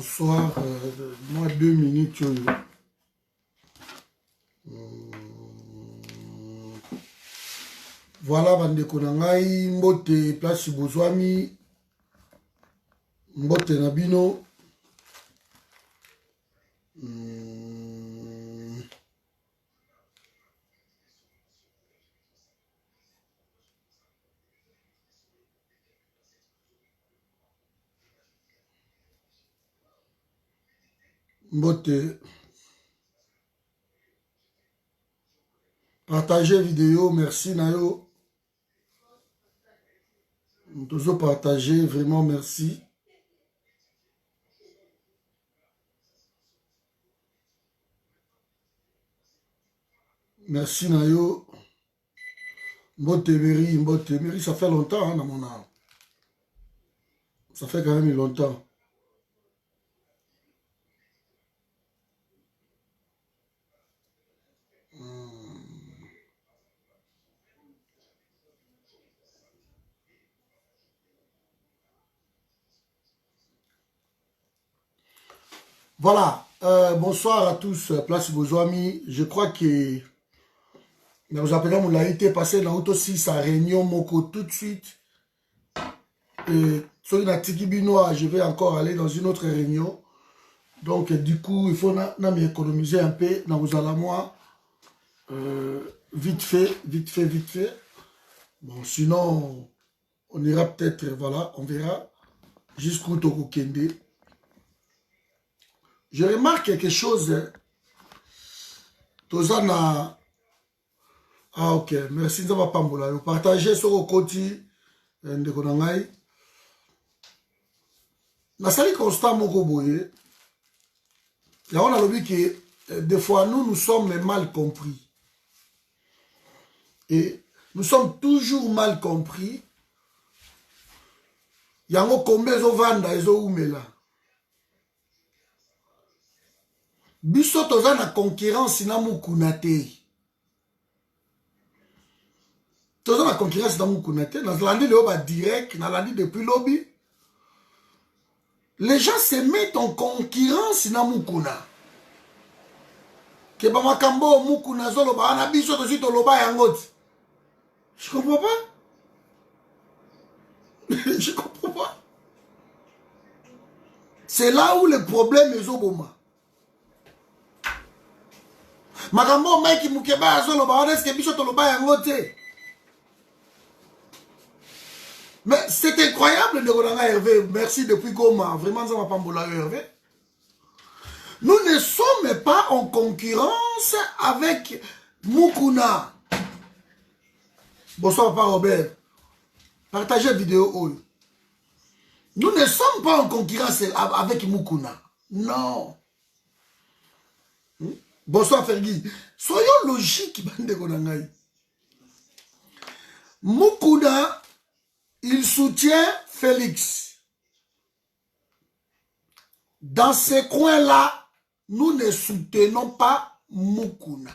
bonsoir. Moi, 2 minutes. Voilà, bandeko na ngai, mbote place bozwami, mbote na bino. Mbote. Partagez vidéo, merci Nayo. Toujours partager, vraiment merci. Merci Nayo. Mbote Meri, ça fait longtemps hein, dans mon âme. Ça fait quand même longtemps. Voilà, bonsoir à tous, place Bozwami. Je crois que nous appelons l'a été passé dans l'auto 6 à Réunion Moko tout de suite. Et sur une Tikibinoa, je vais encore aller dans une autre réunion. Donc du coup, il faut m'économiser un peu dans vos alamois. Vite fait. Bon, sinon, on ira peut-être, voilà, on verra jusqu'où Toko Kende. Je remarque quelque chose. Tozana. Ah, ok. Merci, ça va pas me partagez sur le côté de Konangai. La salle constant, mon goboye. Là, on a le que des fois, nous sommes mal compris. Et nous sommes toujours mal compris. Il y a un combien de vanda et de biso toza na concurrence na mukuna te. Toza na concurrence na mukuna te. Na landi le ba direct, na landi depuis lobby. Les gens se mettent en concurrence na mukuna. Ke ba makambo mukuna zolo ba na biso to zito loba yango. Je comprends pas. Je comprends pas. C'est là où le problème est oboma. Makambo Mike Mukeba Zolo Baroneske Bichot Loba Yangote. Mais c'est incroyable de Rodanga Hervé. Merci depuis Goma. Vraiment, ça va pas me Hervé. Nous ne sommes pas en concurrence avec Mukuna. Bonsoir, Papa Robert. Partagez la vidéo. Nous ne sommes pas en concurrence avec Mukuna. Non. Bonsoir Fergie. Soyons logiques, bande konangai. Mukuna, il soutient Félix. Dans ces coins-là, nous ne soutenons pas Mukuna.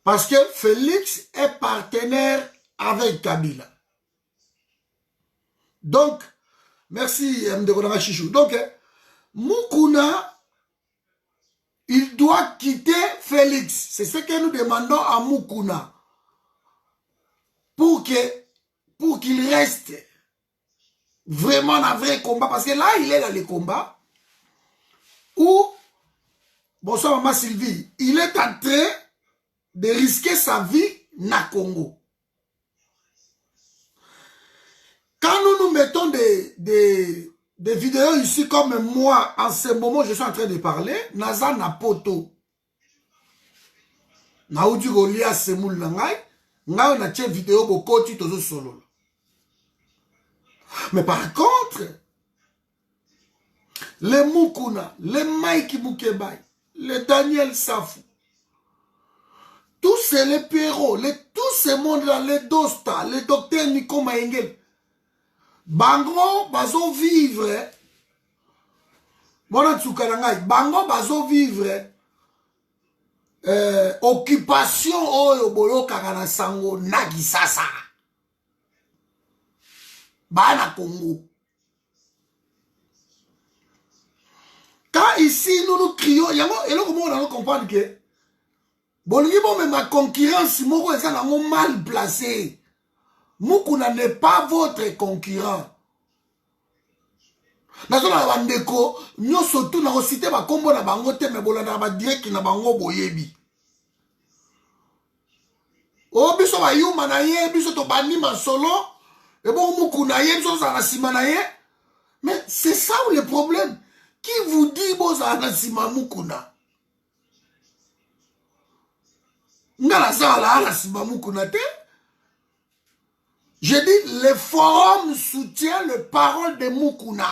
Parce que Félix est partenaire avec Kabila. Donc, merci Mdekonanga Chichou. Donc, Mukuna, il doit quitter Félix. C'est ce que nous demandons à Mukuna. Pour qu'il reste vraiment dans un vrai combat. Parce que là, il est dans les combats. Où, bonsoir Maman Sylvie, il est en train de risquer sa vie na Congo. Quand nous mettons des vidéos ici comme moi, en ce moment, je suis en train de parler, Naza Napoto. Naoudi Golia Semoul Nangai, Nga na tient vidéo Bokoti Tozo Solo. Mais par contre, les Mukuna, les Mike Mukebai, les Daniel Safou, tous ces les Pierrot, tous ces mondes-là, les Dosta, les docteurs Nico Maengel, Bango bazo vivre Bango bazo vivre occupation oyo boyo kakana sango nagisasa bana Congo Là, ici, nous crions. Et là, comment on comprendre que Bolingi bon, mais ma concurrence, moko est mal placé. Mukuna n'est pas votre concurrent. Nazo na bandeko, nyo surtout na cité ba kombo na bango te me bolanda ba direct na bango boyebi. O biso ba yuma na ye, biso to bani masolo, et bon Mukuna ye biso za na sima na ye. Mais c'est ça le problème. Qui vous dit bo za na sima Mukuna? Je dis, le forum soutient le parole de Mukuna.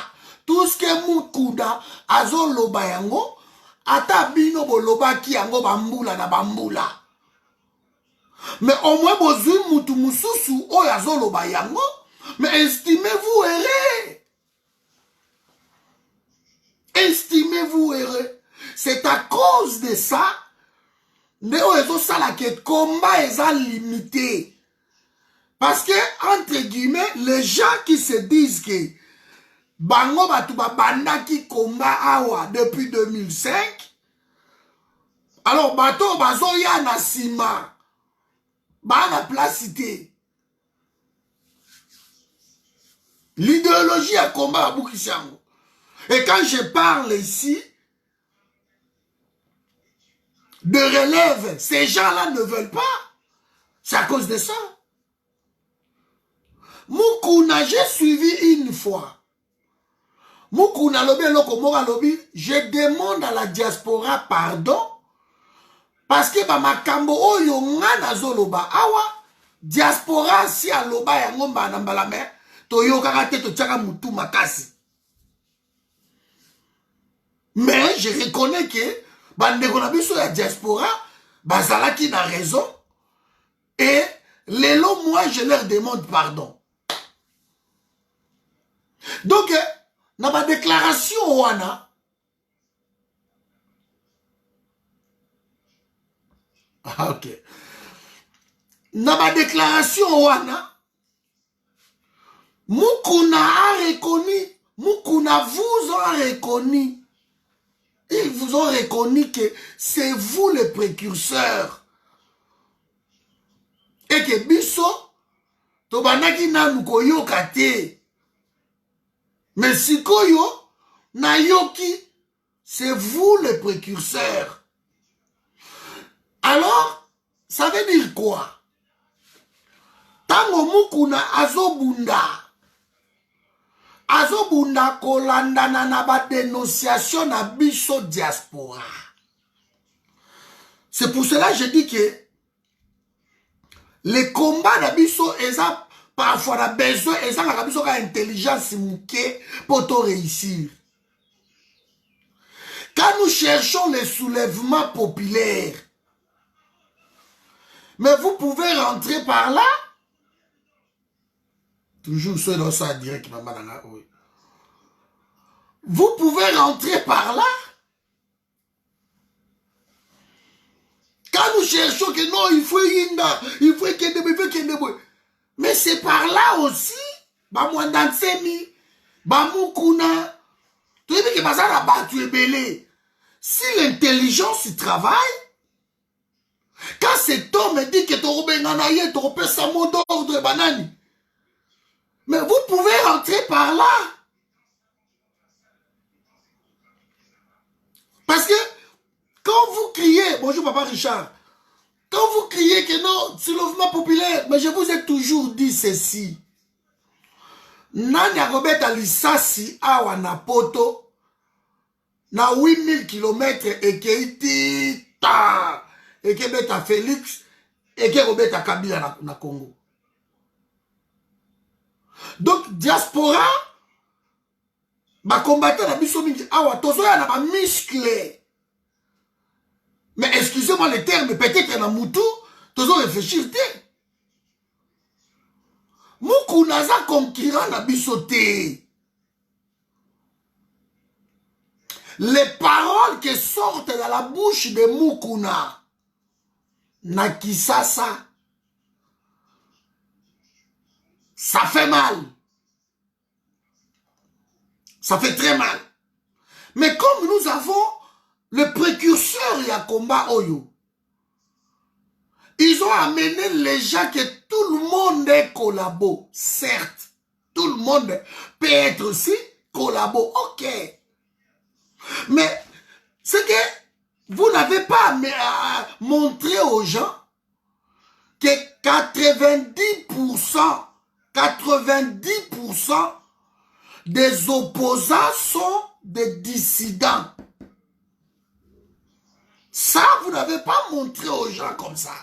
Tout ce que Mukuna azo loba yango, ata bino bo loba ki yango bambula na bambula. Mais au moins bozui mutu mususu o yazo loba yango, mais estimez-vous heureux. Estimez-vous heureux. C'est à cause de ça. Mais le combat est limité. Parce que, entre guillemets, les gens qui se disent que Bango Batuba Banda qui combat Awa depuis 2005, alors Bato Bazoya Nasima, Bana Placité. L'idéologie à combat à Boukissango. Et quand je parle ici, de relève, ces gens-là ne veulent pas. C'est à cause de ça. Mukuna, j'ai suivi une fois. Mukuna lobi lokomora lobi, je demande à la diaspora pardon parce que ba makambo oyo ngana zoloba awa diaspora si aloba yango mbana mbala me to yokaka te to tiaka mutu makasi. Mais je reconnais que bandeko na biso ya diaspora bazalaki na raison et lelo moi je leur demande pardon. Donc na ma déclaration wana ok na ma déclaration wana Mukuna a reconnu, Mukuna vous a reconnu. Ils vous ont reconnu que c'est vous le précurseur. Et que biso, tobanaki na nukoyo kate. Mais sikoyo, na yoki, c'est vous le précurseur. Alors, ça veut dire quoi? Tango Mukuna azobunda. Azobunda kolanda na ba dénonciation na biso diaspora. C'est pour cela que je dis que les combats na biso eza parfois na besoin eza na biso ka intelligence mouké pour to réussir. Quand nous cherchons les soulèvements populaires, mais vous pouvez rentrer par là. Toujours ceux dans ça direct oui. Vous pouvez rentrer par là. Quand nous cherchons que non, il faut Yinda, il faut que mais c'est par là aussi. Bamwandansemi, Bamukuna. Tu dis que Bazara battu belé. Si l'intelligence y travaille, quand cet homme dit que tu as trompé sa mot d'ordre banani, mais vous pouvez rentrer par là. Parce que quand vous criez, bonjour papa Richard, quand vous criez que non, c'est le mouvement populaire, mais je vous ai toujours dit ceci. Nanya Robert Alisasi awa na poto, na 8000 km et keiti ta, et que beta Félix, et que Robert Kabila na Congo. Donc, diaspora, ma combattant na biso mingi, awa, tozo ya na ma musclé. Mais excusez-moi le terme, peut-être na mutu, tozo réfléchir te. Mukuna za concurrent na biso te. Les paroles qui sortent de la bouche de Mukuna, na Kisasa, ça fait mal. Ça fait très mal. Mais comme nous avons avons le précurseur et à combat Oyo. Ils ont amené les gens que tout le monde est collabo. Certes, tout le monde peut être aussi collabo. Ok. Mais c'est que vous n'avez pas montré aux gens que 90% des opposants sont des dissidents. Ça, vous n'avez pas montré aux gens comme ça.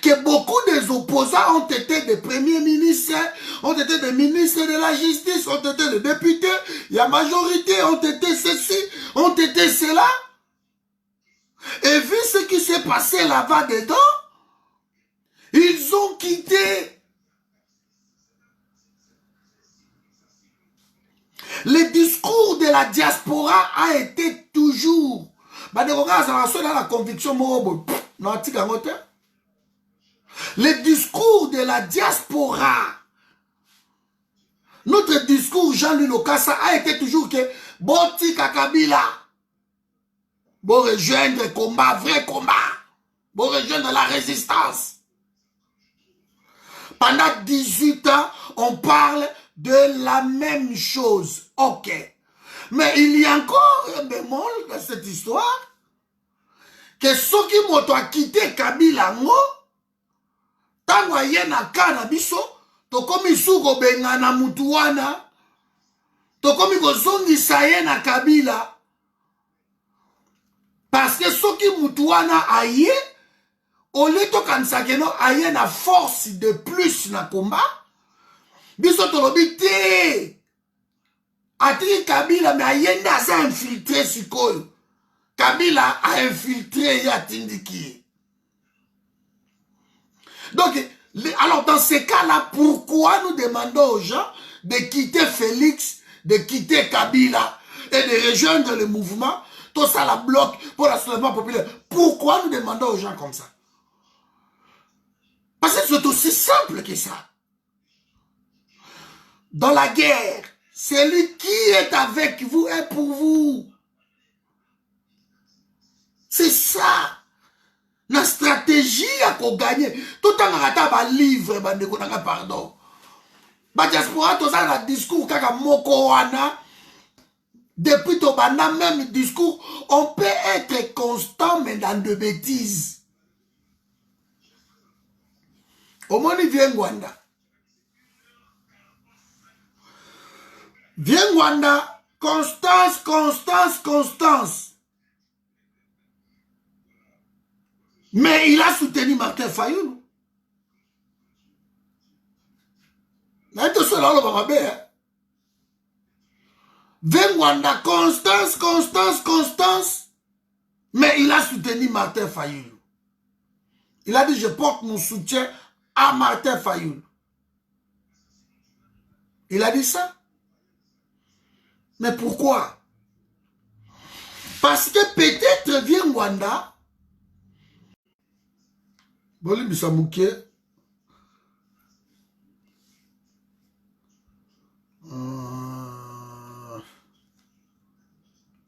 Que beaucoup des opposants ont été des premiers ministres, ont été des ministres de la justice, ont été des députés, la majorité ont été ceci, ont été cela. Et vu ce qui s'est passé là-bas dedans, ils ont quitté. Le discours de la diaspora a été toujours. Dans la conviction, le discours de la diaspora, notre discours Jean-Louis Lokassa a été toujours que Boti Kakabila, bon rejoindre le combat, vrai combat, bon rejoindre la résistance. Pendant 18 ans, on parle de la même chose. Ok. Mais il y a encore un bémol dans cette histoire, que ceux qui m'ont quitté Kabila, tango ye na kana biso tokomi suko bengana mutu wana tokomi kozongisa ye na Kabila parce que soki mutu wana aye ole tokanisa keno aye na force de plus na combat biso tolobi te atiki Kabila mais aye nda aza infiltré sikoyo Kabila a infiltré ya tindiki. Donc, alors dans ces cas-là, pourquoi nous demandons aux gens de quitter Félix, de quitter Kabila et de rejoindre le mouvement, tout ça la bloque pour la soulèvement populaire? Pourquoi nous demandons aux gens comme ça? Parce que c'est aussi simple que ça. Dans la guerre, celui qui est avec vous est pour vous. C'est ça. La stratégie à gagner. Tout en ratant un livre, pardon. La diaspora, tout ça, le discours, kaka moko wana. Depuis ton même discours, on peut être constant, mais dans de bêtises. Au moins, il vient Rwanda. Viens Rwanda, constance, constance, constance. Mais il a soutenu Martin Fayoulou. Rwanda, constance, constance, constance. Mais il a soutenu Martin Fayoulou. Il a dit, je porte mon soutien à Martin Fayoulou. Il a dit ça. Mais pourquoi? Parce que peut-être vient Rwanda. Boli Bissamouké.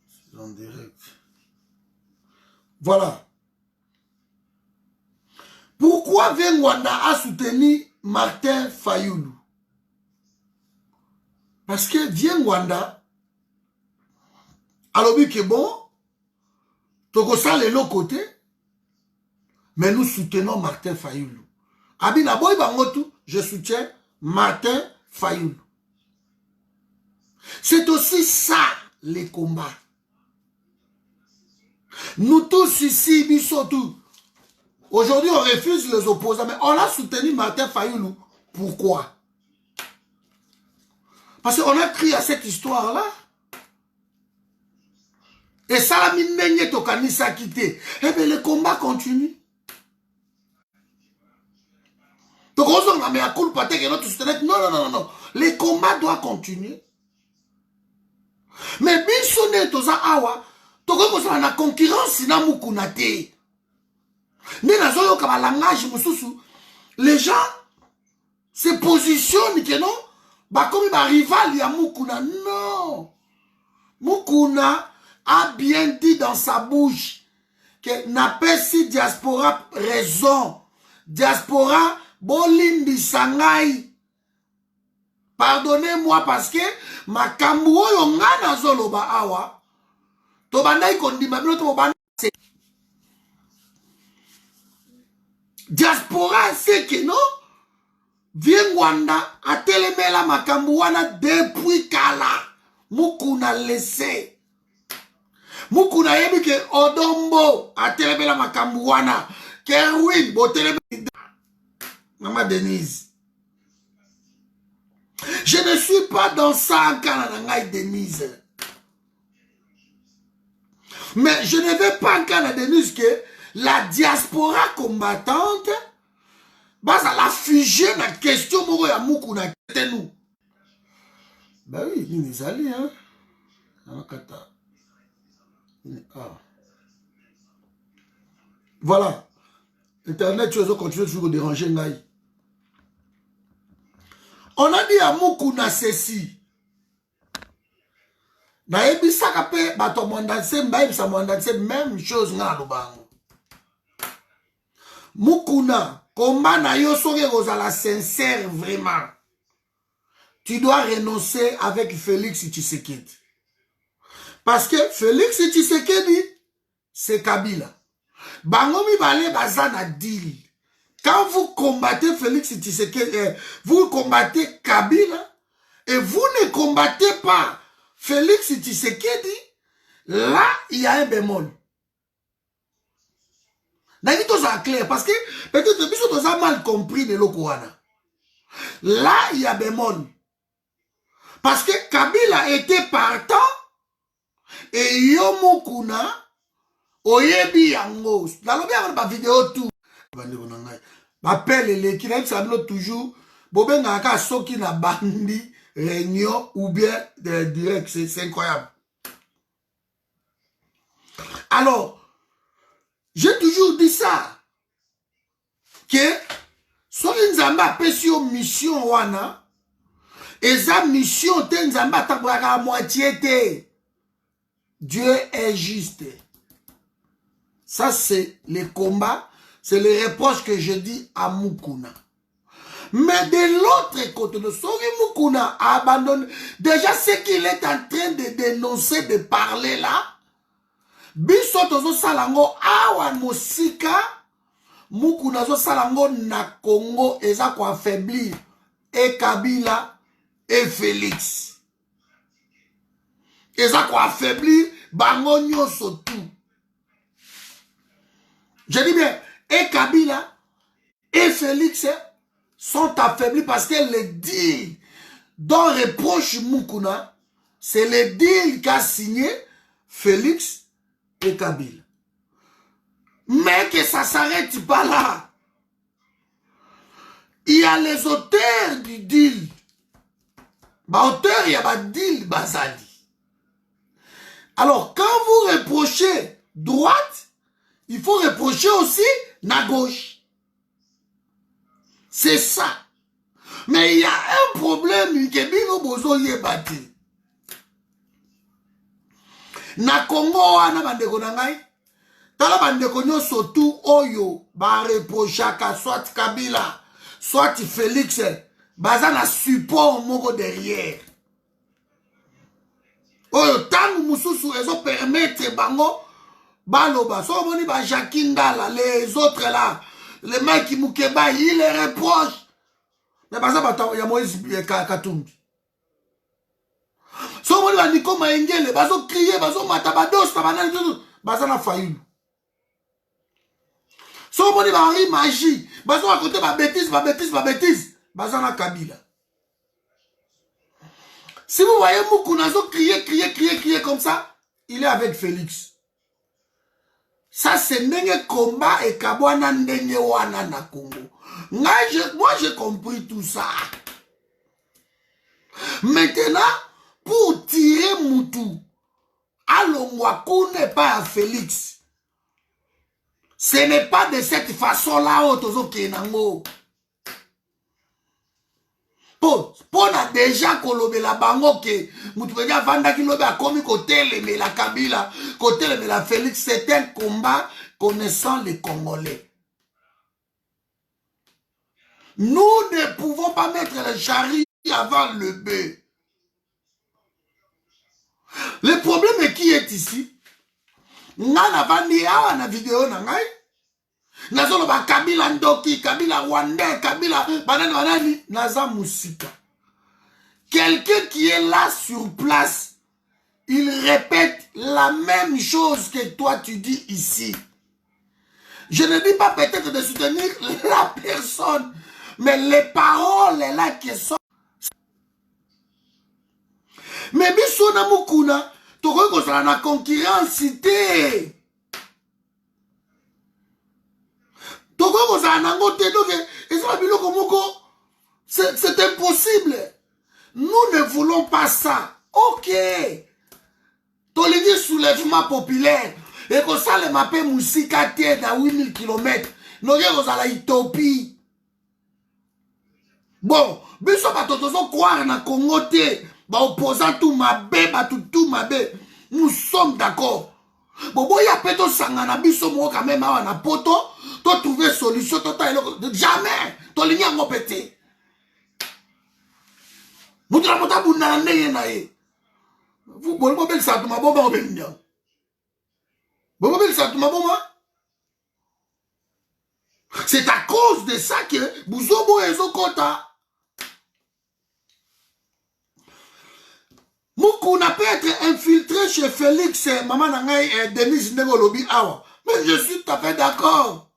C'est en direct. Voilà. Pourquoi Rwanda a soutenu Martin Fayoulou? Parce que Rwanda, alors oui que bon, Togosa les l'autre côté. Mais nous soutenons Martin Fayoulou. Abina Boy Bangotu, je soutiens Martin Fayoulou. C'est aussi ça, les combats. Nous tous ici, Bissotou, aujourd'hui on refuse les opposants, mais on a soutenu Martin Fayoulou. Pourquoi? Parce qu'on a crié à cette histoire-là. Et ça, la mine Tokanisa quitté. Eh bien, le combat continue. Donc, on a mis à coup de non, non, non, non. Les combats doivent continuer. Mais Bissonne, Toza Awa, Togo na concurrence, na Mukunate. Mais dans le langage, les gens se positionnent que non, bah comme un rival, il y a Mukuna. Non. Mukuna a bien dit dans sa bouche que n'a pas si diaspora raison. Diaspora, bolimbi sangai. Pardonnez-moi parce que ma kambuo yongana zoloba awa. Tobanda ikondima bilo tobanda. Diaspora c'est que non. Viens Wanda a telemela makambuana depuis kala. Mukuna laissé. Mukuna yebi ke Odombo a telemela makambuana. Kerwin bo telemela. Maman Denise. Je ne suis pas dans ça en Canada, Denise. Mais je ne vais pas en Canada, Denise, que la diaspora combattante va la figer la question de la Mukuna. Nous. Ben oui, il est allé, hein. Voilà. Internet, tu vas continuer toujours de déranger Ngaï. On a dit à Mukuna ceci. Naebi sakape bato mandanse mbaïb sa mandanse même chose nga lubango. Mukuna combat na yo soge gozala sincère vraiment. Tu dois renoncer avec Félix Tshisekedi. Parce que Félix Tshisekedi c'est Kabila. Bangomi bale bazana deal. Quand vous combattez Félix Tshisekedi, vous combattez Kabila et vous ne combattez pas Félix Tshisekedi, là, il y a un bémol. D'accord, c'est clair, parce que peut-être que vous avez mal compris de l'Okouana. Là, il y a bémol. Parce que Kabila était partant et Yomokuna, Oyebi Yango. Dans le bien, on a vidéo tout. M'appelle les qui n'aiment toujours. Bobé Naka Soki na bandi. Réunion ou bien direct, c'est incroyable. Alors, j'ai toujours dit ça, que si Nzamba a fait une mission wana, et sa mission te Nzamba tabraka à moitié te. Dieu est juste. Ça c'est le combat, c'est le reproche que je dis à Mukuna. Mais de l'autre côté, le Sori Mukuna a abandonné. Déjà, ce qu'il est en train de dénoncer, de parler là, Bisotozo Salango, Awan Mosika, Mukuna zo Salango na Congo, eza ko affaiblir, et Kabila, et Félix. Eza ko affaiblir, bango nyonso tout. Je dis bien, et Kabila, et Félix, sont affaiblis parce que le deal dont reproche Mukuna, c'est le deal qu'a signé Félix et Kabila. Mais que ça ne s'arrête pas là. Il y a les auteurs du deal. Auteur, il y a un deal Bazali. Alors, quand vous reprochez droite, il faut reprocher aussi la gauche. C'est ça. Mais il y a un problème que bino bozo yebati. Na Congo wana bandeko na ngai. Tala bandeko nyonso tout oyo ba reprochaka soit Kabila, soit Félix, baza na support moko derrière. Oyo tangu mususu ezo permettre bango baloba so moni ba Jakindala les autres là. Les mecs qui moukeba, ils les reprochent. Mais par exemple, il y a Moïse Katumbi. Si on va dire comment Engel, bazo crier, bazo matabados, tabanal, bazo na faillu. Si on va dire Henri Magie, bazo raconter ma bêtise, bazo na Kabila. Si vous voyez Moukunazo crier comme ça, il est avec Félix. Ça, c'est un combat et kabwana ndenge wana na Congo. Moi, j'ai compris tout ça. Maintenant, pour tirer Moutou, Alongwakou n'est pas à Félix. Ce n'est pas de cette façon-là, Otozo Kenango. Pour na déjà kolobela bango ke mutu peja vanda ki lobe akomi kotele mais la Kabila, kotele mais la Félix, c'est un combat connaissant les Congolais. Nous ne pouvons pas mettre le charrie avant le bœuf. Le problème est qui est ici? Nana vandi awa na vidéo na ngai. Nazolo ba Kabila Ndoki, Kabila Rwandais, Kabila banani banani, naza musika. Quelqu'un qui est là sur place, il répète la même chose que toi tu dis ici. Je ne dis pas peut-être de soutenir la personne, mais les paroles là qui sont. Mais biso na mukuna, toko kozala na concurrence te. Toko kozala na ngote, donc ezala biloko moko, c'est impossible. Nous ne voulons pas ça. Ok. Tolingi soulèvement populaire. Et que ça le mappé Moussika tienne à 8000 km. Nous avons à la Utopie. Bon, biso batotozo croire na Congo te. Ba opposant tout ma bé, tout ma bé. Nous sommes d'accord. Bon, bon, y a peut-être sangana biso mo quand même na poto. To trouver solution total. Jamais. Tolingi en pété. Vous avez c'est à cause de ça que Bouzobo et Zokota. Moukouna peut être infiltré chez Félix, Maman Nangaï et Denise Negolobi Awa. Mais je suis tout à fait d'accord.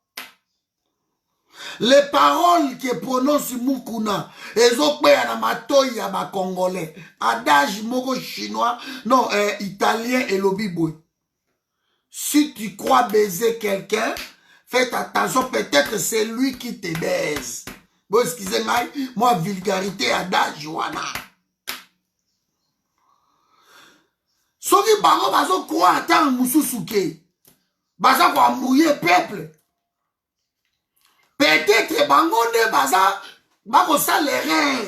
Les paroles que prononce Moukouna, ezokweya na matoyi ya ba Congolais, adage moko chinois, non, italien et lobiboy. Si tu crois baiser quelqu'un, faites attention, peut-être c'est lui qui te baise. Bon, excusez-moi, moi, vulgarité adage wana. Soki bango bazo croire tant mususuke, baza kwa mouiller peuple. Peut-être bangonde baza bako ça l'erreur.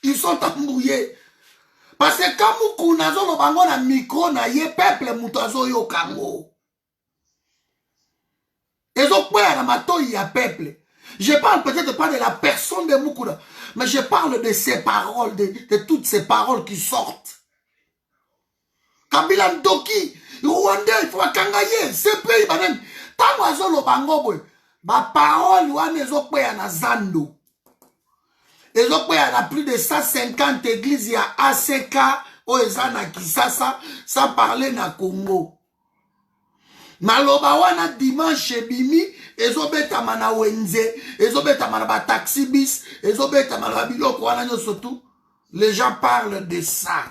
Ils sont embrouillés. Parce que quand Moukouna zo bango na micro na ye peuple mutazo yo kango. Ezo kwea na matoi ya peuple. Je parle peut-être pas de la personne de Moukouna, mais je parle de ses paroles, de toutes ces paroles qui sortent. Kabila Ndoki, Rwandais, il faut kangaye, ce pays banen. Tango azo bango boy. Ba parole wana ezokweya na Zando. Ezokweya na plus de 150 églises ya ACK o eza na Kisasa, sans parler na Congo. Maloba wana dimanche bimi ezobetama na Wenze, ezobetama na ba taxi bis, ezobetama na biloko wana nyoso tout. Les gens parlent de ça.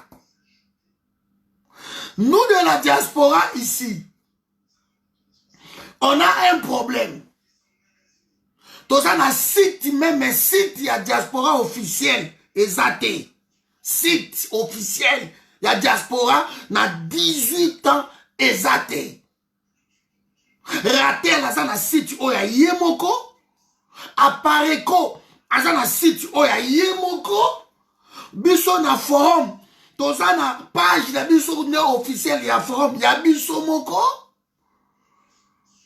Nous de la diaspora ici, on a un problème. Tous un site, même un site, il y a diaspora officiel, exacté. Site officiel, il y a diaspora, na 18 ans, exacté. Raté, là, ça na site, oh, ya yemoko. Apareko, ça na site, oh, ya yemoko. Biso na forum, tous na page, la biso officiel, il y a forum, il y a biso moko.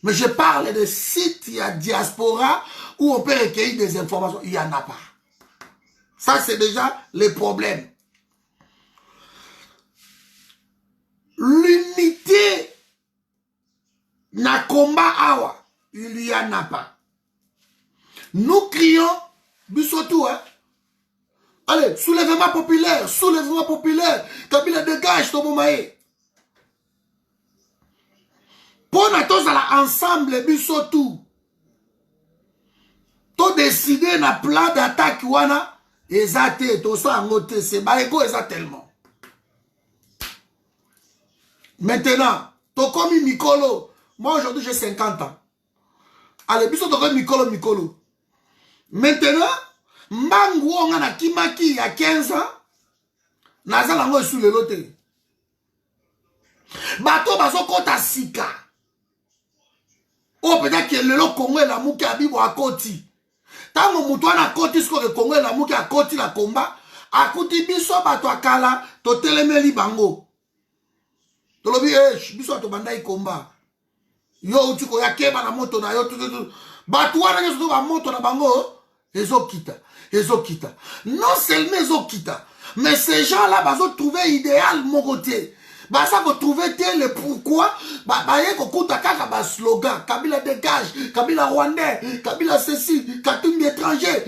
Mais je parle de sites, il y a diaspora, où on peut recueillir des informations. Il n'y en a pas. Ça, c'est déjà le problème. L'unité na combat awa, il n'y en a pas. Nous crions, Bissotou, hein. Allez, soulèvement populaire, Kabila dégage, Tomomae. Pour nous ensemble, Bissotou. To décider na plan d'attaque wana ezate to so angote c'est baego tellement. Maintenant, to komi Mikolo, moi aujourd'hui j'ai 50 ans. Allez, biso to komi Mikolo. Maintenant, mbangu onga na kimaki ya 15 ans, naza lango sous le lote. Bato bazo kota sika. Oh, peut-être que le Congo et la mouki abibo à koti. Tango mutwana koti sko ke Congo la muki akoti la combat, akuti biso bato akala to telemeli bango. Tolobi biso to bandai combat. Yo utiko ya keba na moto na yo bato wana nyoso ba moto na bango ezokita. Non seulement ezokita, mais ces gens-là bazo trouver idéal mon côté. Basa ko trouver le pourquoi baye ko kuta kaka ba slogan Kabila dégage, Kabila rwandais, Kabila ceci, Katumbi étranger.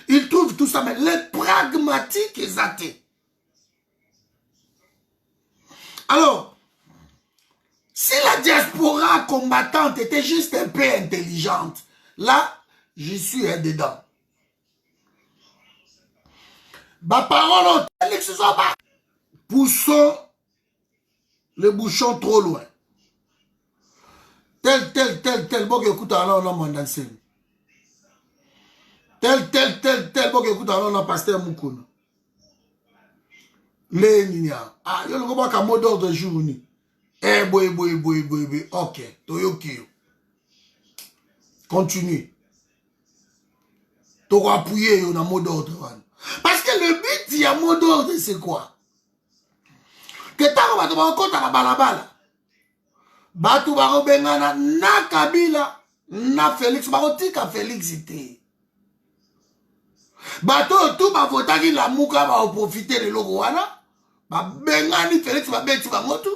Ils trouvent tout ça, mais les pragmatiques et athées. Alors, si la diaspora combattante était juste un peu intelligente, là, je suis dedans. Ma parole, poussons le bouchon trop loin. Tel, bon écoute alors on a mon dansé. Tel, bon écoute alors on a pasteur Moukouna. Les ninia. Ah, yo le comprends qu'à mot d'ordre de jour ni. Boy. Ok, toyoki. Continue. T'auras appuyé on a mot d'ordre. Parce que le but il y a mot d'ordre c'est quoi? Que tant que tu vas compter à balabala, batu baro bengana na Kabila na Félix barotika Félix ité. Bato tout ba votaki la muka ba profiter de logo wana, ba bengani Félix ba beti ba motu.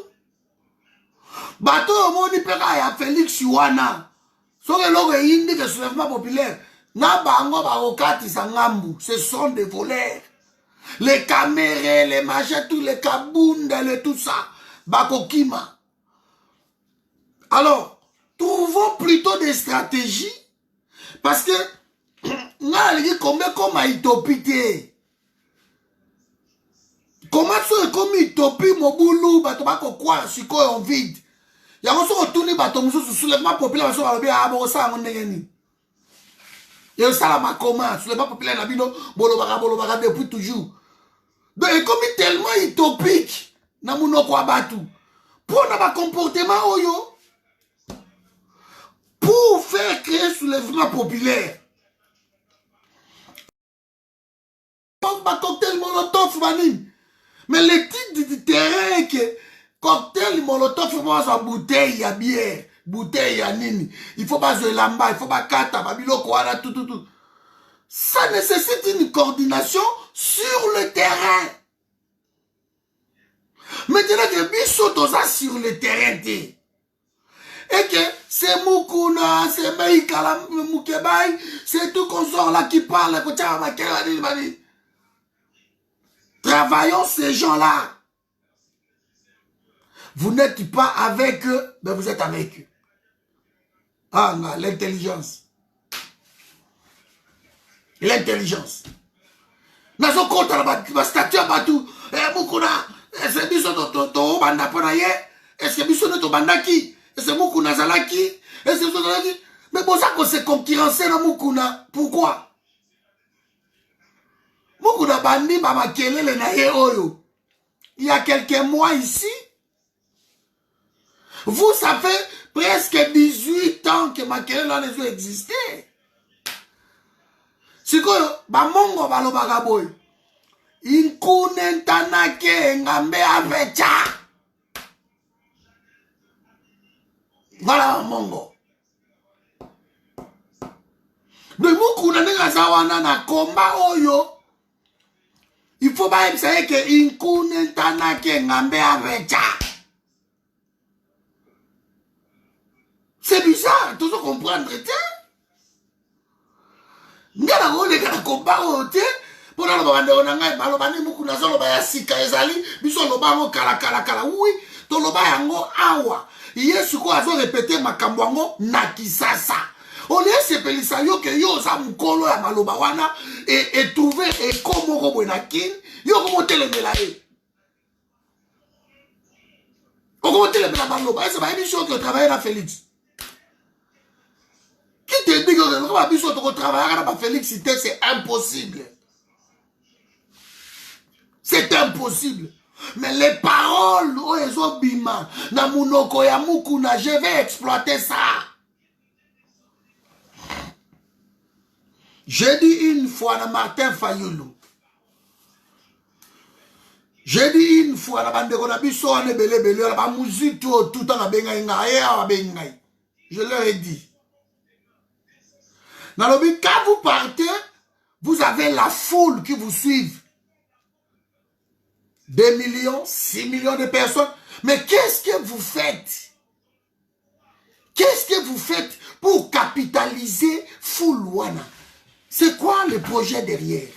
Bato moni peka ya Félix wana. So que logo indi que soulèvement populaire na bango ba okati sangambu, ce sont des voleurs. Les caméras, les machins, tous les kabunda, tout ça. Bakokima. Alors, trouvons plutôt des stratégies. Parce que, comment itopité. Comment ça, comme itopie, moboulou, bato bako quoi, si quoi on vide. Y'a on se retourne, bato moussou, soulèvement populaire, on va bien, on ça, on est et ça la ma comment, soulèvement populaire, nabino, bolobara, depuis toujours. Donc, comme tellement utopique, na mounoko abatu. Pour na comportement oyo, pour faire créer soulèvement populaire. Cocktail molotov manim. Mais le titre du terrain que cocktail molotov faut pas sa bouteille à bière, bouteille à nini. Il faut pas se lamba, il faut pas kata, babiloko wana tout. Ça nécessite une coordination sur le terrain. Maintenant que Bisso toza sur le terrain, et que c'est Moukouna, c'est Meïkala Moukebaï, c'est tout consort là qui parle, travaillons ces gens-là. Vous n'êtes pas avec eux, mais vous êtes avec eux. Ah non, l'intelligence. L'intelligence. Nazo compte la statue à Batou. Moukouna, est-ce que Bisso to banda ponaye? Est-ce que Bisso to banda qui? Est-ce que Moukouna zalaki? Est-ce que zalaki? Mais bon, ça qu'on s'est concurrencé dans Moukouna. Pourquoi? Moukouna bandi baba kelele na ye oyo. Il y a quelques mois ici. Vous, ça fait presque 18 ans que Makelele dans les yeux existait. C'est quoi? Bamongo balobaga boy. Inkune tanake ngambe avecha. Voilà Mongo. De Moukouna nenga zawana na komba oyo. Il faut pas essayer que inkune tanake ngambe avecha. C'est bizarre, tu dois comprendre, ngana ngole kana komba ote. Pour la bande on a malobani Moukouna zolo ba sika ezali biso loba ngo kala oui to loba yango awa yesu ko azo répéter makambo yango na Kisasa on est sepelisa yo ke yo za mukolo ya maloba wana et trouver et comment ko bona kin yo ko motelemela e o ko motelemela maloba c'est pas émission que travailler na Félix qui te dit que on va biso to travailler na Félix c'est impossible. C'est impossible. Mais les paroles, oh, elles ont bima. Na munoko ya Moukouna, je vais exploiter ça. J'ai dit une fois à Martin Fayoulou. J'ai dit une fois à bande de biso à nebele à la musique tout en je leur ai dit. Dans le but, quand vous partez, vous avez la foule qui vous suivent. 2 millions, 6 millions de personnes. Mais qu'est-ce que vous faites? Qu'est-ce que vous faites pour capitaliser Foulwana? C'est quoi le projet derrière?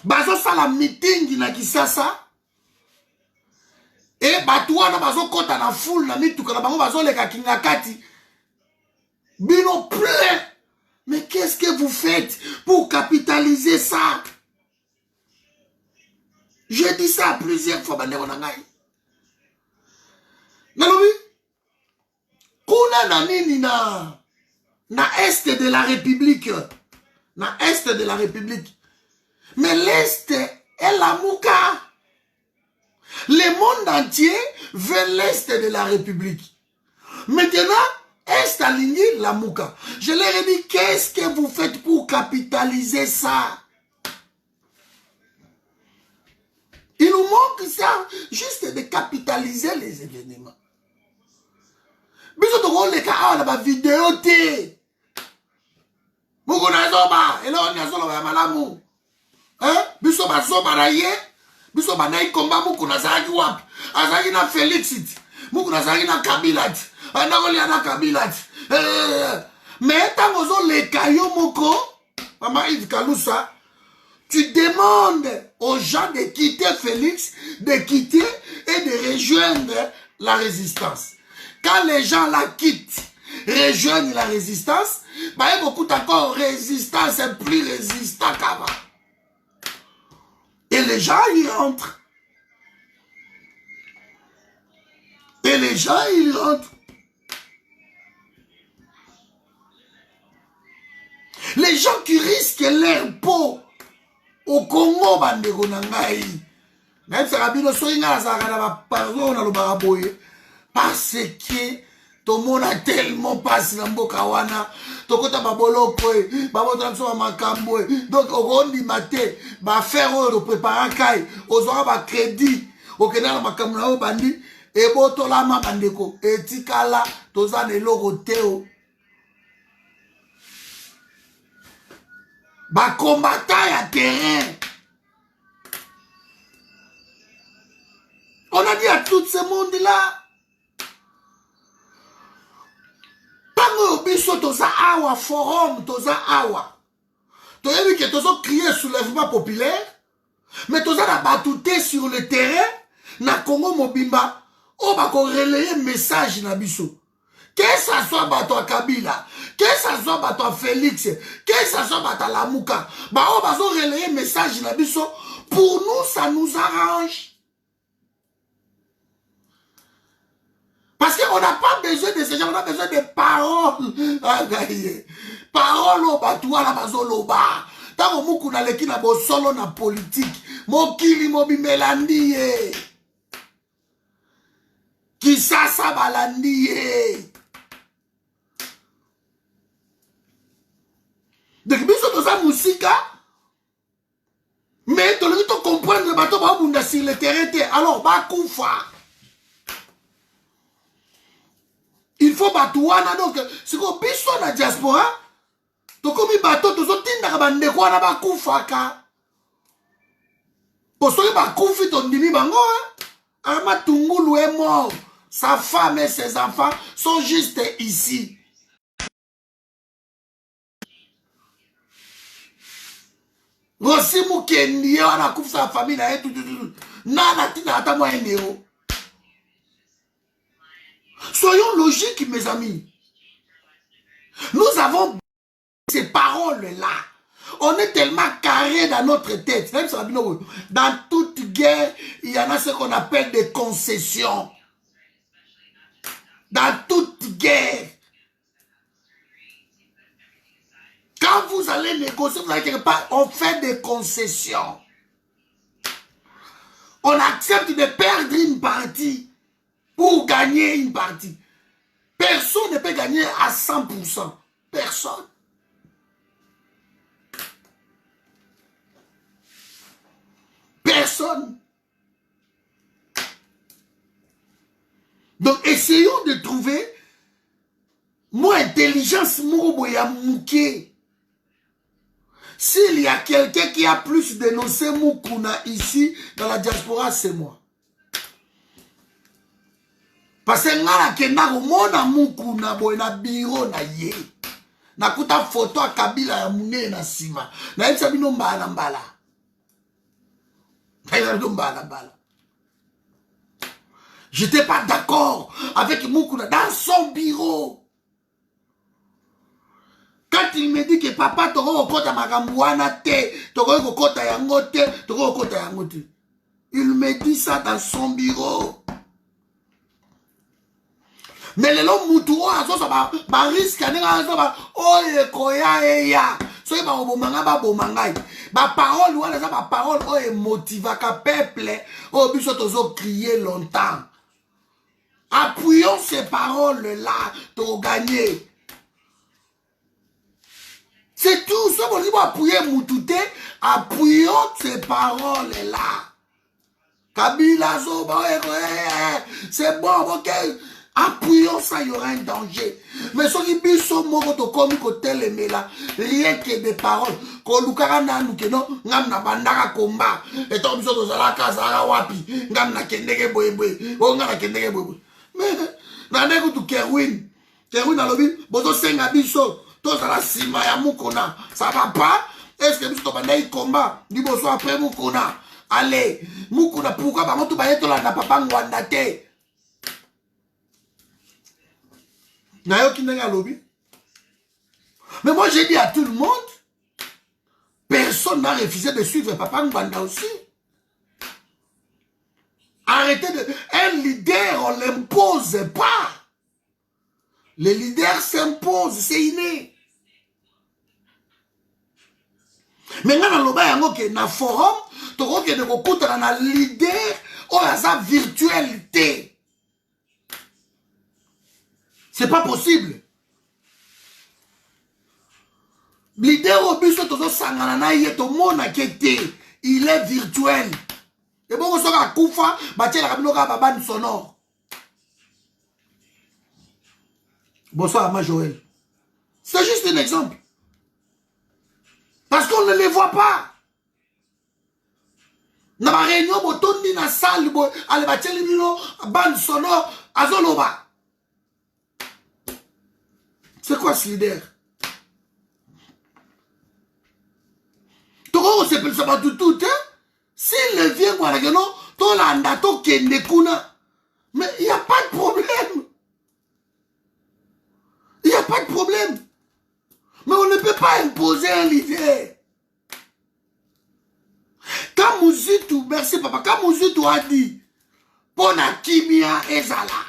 Bazo sala meeting na Kisasa. Et Batouana bazo kota na foule na mituka na bango bazo leka kingakati. Bino plein. Mais qu'est-ce que vous faites pour capitaliser ça? J'ai dit ça plusieurs fois. Nalobi, kuna na nini na est de la République. Na est de la République. Mais l'est est la Mouka. Le monde entier veut l'est de la République. Maintenant, est aligné la Mouka. Je leur ai dit, qu'est-ce que vous faites pour capitaliser ça? Il nous manque ça, juste de capitaliser les événements. Biso to le ka la vidéo té. Mukuna zoba, et là on y a solo ba malamu. Hein? Biso ba zoba na ye. Biso ba na ikomba mukuna zaki wapi? Azaki na Félix it. Mukuna zaki na Kabila. Andako li na Kabila. Mais tango zo le kayo moko, Mama Yves Kalousa, tu demandes aux gens de quitter Félix, de quitter et de rejoindre la résistance. Quand les gens la quittent, rejoignent la résistance, bah, il y a beaucoup d'accord, résistance est plus résistant qu'avant. Et les gens y rentrent. Et les gens y rentrent. Les gens qui risquent leur peau au Congo, bandeko nangai. Même si Rabino Soinga Zagana pardon na lobara boye. Parce que tout le monde a tellement passé dans Bokawana. Tokota babolo koe, babota mso makambo. Donc on dit maté, ba faire au préparer kai, ozora ba crédit, au kenala makambo na bandi et botola ma bandeko. Etikala tozane logo teo. Ba combattant à terrain. On a dit à tout ce monde-là. Pango biso toza awa forum toza awa. Toza vu que toza crié soulèvement populaire. Mais toza la batouté sur le terrain. Na Congo Mobimba. On va relayer message na biso. Que ça soit bato à Kabila, que ça soit bato à Félix, que ça soit bato à Lamouka, bah on va relayer message na biso. Pour nous, ça nous arrange. Parce qu'on n'a pas besoin de ces gens, on a besoin de paroles. Paroles au batoua la bazoloba. Tant que moukou na leki na bo solo na politique. Mokili mobimelandi. Kisasa balandi. Donc, biso to sa musika, mais tu dois comprendre le bateau va bunda sur le terrain. Alors, ba koufa. Il faut batouana. Donc, c'est que biso na diaspora, to comme bateau, to so tinda bande kwa na ba koufa ka. Pour ceux ba koufi ton dimi bango, Arma Tungulu est mort. Sa femme et ses enfants sont juste ici. Rossi Moukendi, on a coupé sa famille, soyons logiques, mes amis. Nous avons ces paroles-là. On est tellement carré dans notre tête. Dans toute guerre, il y en a ce qu'on appelle des concessions. Dans toute guerre. Quand vous allez négocier, vous allez quelque part, on fait des concessions. On accepte de perdre une partie pour gagner une partie. Personne ne peut gagner à 100%. Personne. personne. Donc, essayons de trouver mon intelligence, mon boyamouké. S'il y a quelqu'un qui a plus dénoncé Moukouna ici, dans la diaspora, c'est moi. Parce que nga kenda komona Moukouna boy na biro na ye. Nakuta photo a Kabila ya mune na sima. Na yetsa bino mbala mbala. J'étais pas d'accord avec Moukouna dans son bureau. Quand il me dit que papa toko kota makambuana te, toko kota yangote, toko kota yangote. Il me dit ça dans son bureau. Mais les longs moutouons, ça risque à oye koya eya. Soyez pas au bomanga ba bomangai. Ba parole ou les ba parole oye motiva ka peuple au but de crier longtemps. Appuyons ces paroles là pour gagner. C'est tout. Ce qu'on dit pour appuyer Moutouté, appuyons ces paroles là. Kabila Zoba, c'est bon, ok. Appuyons ça, il y aura un danger. Mais ceux qui sont morts au commis côté les là, rien que des paroles. Quand nous avons dit que non, nous avons combat. Et tant que nous avons la casa à wapi, nous avons kendeke boy boy, on a kendeke boy. Mais nous avons dit que Kerwin a lobby, bozo senga biso, tous à la cima ya Moukouna, ça va pas? Est-ce que nous avons dit combat, du bozo après Moukouna? Allez, Moukouna, pourquoi pas tout bailler là na papa ngwandate? Mais moi j'ai dit à tout le monde, personne n'a refusé de suivre Papa Ngwanda aussi. Arrêtez de... Un leader, on ne l'impose pas. Les leaders s'imposent, c'est inné. Maintenant, dans le forum, tu vois qu'il y a des leader ou sa virtualité. C'est pas possible. Leader au but, il est virtuel. Et bon, on sera Koufa, la sonore. Bonsoir, ma Joël. C'est juste un exemple. Parce qu'on ne les voit pas. Dans ma réunion, on dit dans la salle, allez, bande sonore, azoloba. C'est quoi ce leader? Toko se peut pas tout, hein? S'il vient, voilà, non, ton landato kendekuna. Mais il n'y a pas de problème. Il n'y a pas de problème. Mais on ne peut pas imposer un leader. Quand Mouzitou, merci papa, quand Mouzitou a dit, Pona Kimia Ezala,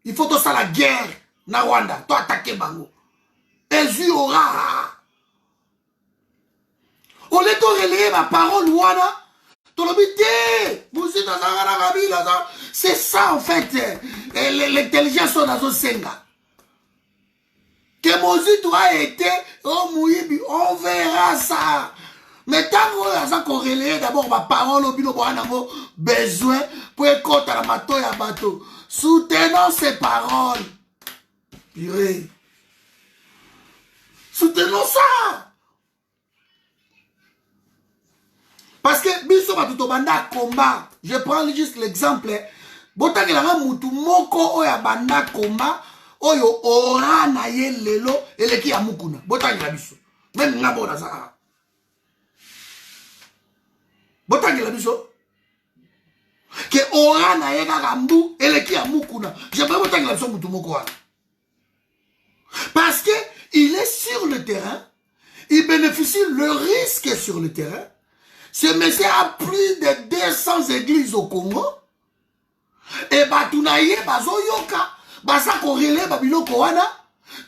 il faut tout ça la guerre. Na Rwanda, toi attaquer Bango. Ezu aura. Au lieu de relayer ma parole, Wana, c'est ça en fait, l'intelligence dans un senga. Que Mozitou a été, oh Mouibi, on verra ça. Mais tant qu'on relaye d'abord ma parole, au bino, besoin pour écouter la bateau et la bateau. Soutenons ces paroles. Purée. Soutenons ça. Parce que biso batuto banda combat. Je prends juste l'exemple. Bota que la mutu moko oya banda combat. Oyo ora na ye lelo eleki ya Mukuna. Bota que la biso. Même nga bona ça. Bota que la biso. Que ora na ye gagambu eleki ya Mukuna. Je prends bota que la biso mutu moko wana. Parce qu'il est sur le terrain, il bénéficie le risque sur le terrain. Ce monsieur a plus de 200 églises au Congo. Et Batounaye, Bazoyoka, Basa Korele, Babilo Kowana,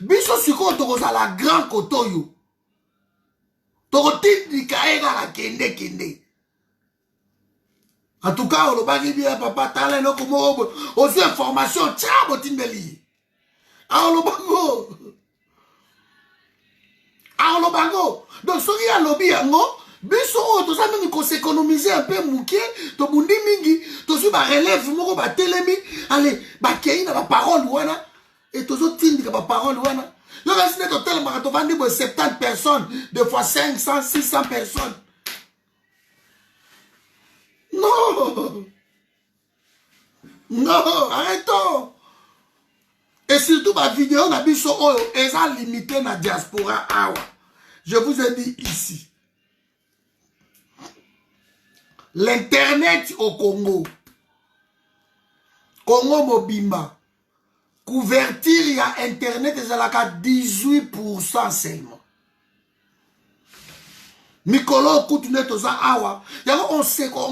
Biso Suko Tokoza la Grand Kotoyo. Torotin di Kaega la Kende Kende. En tout cas, on le bagi bien, papa, talent, no, comme aux informations, tiens, Botindeli. Alors, le bango. Alors, le bango. Donc, ce qui a lobby, Biso, tout ça, même qu'on s'économiser un peu, mouké, to bundi mingi, to su ba relève, moko ba telemi, allez, ba kei na ba parole, wana, et to su tindi ka ba parole, wana. Yo, là, c'est total, marathon, vandi, 70 personnes, deux fois 500, 600 personnes. Non! Non, arrêtons! Et surtout, ma vidéo, na biso, oh, elles ont limité na diaspora, awa. Je vous ai dit ici. L'internet au Congo. Congo Mobimba. Couverture, il y a internet, et c'est là qu'à 18% seulement. Mikolo Koutounet Toza Awa. On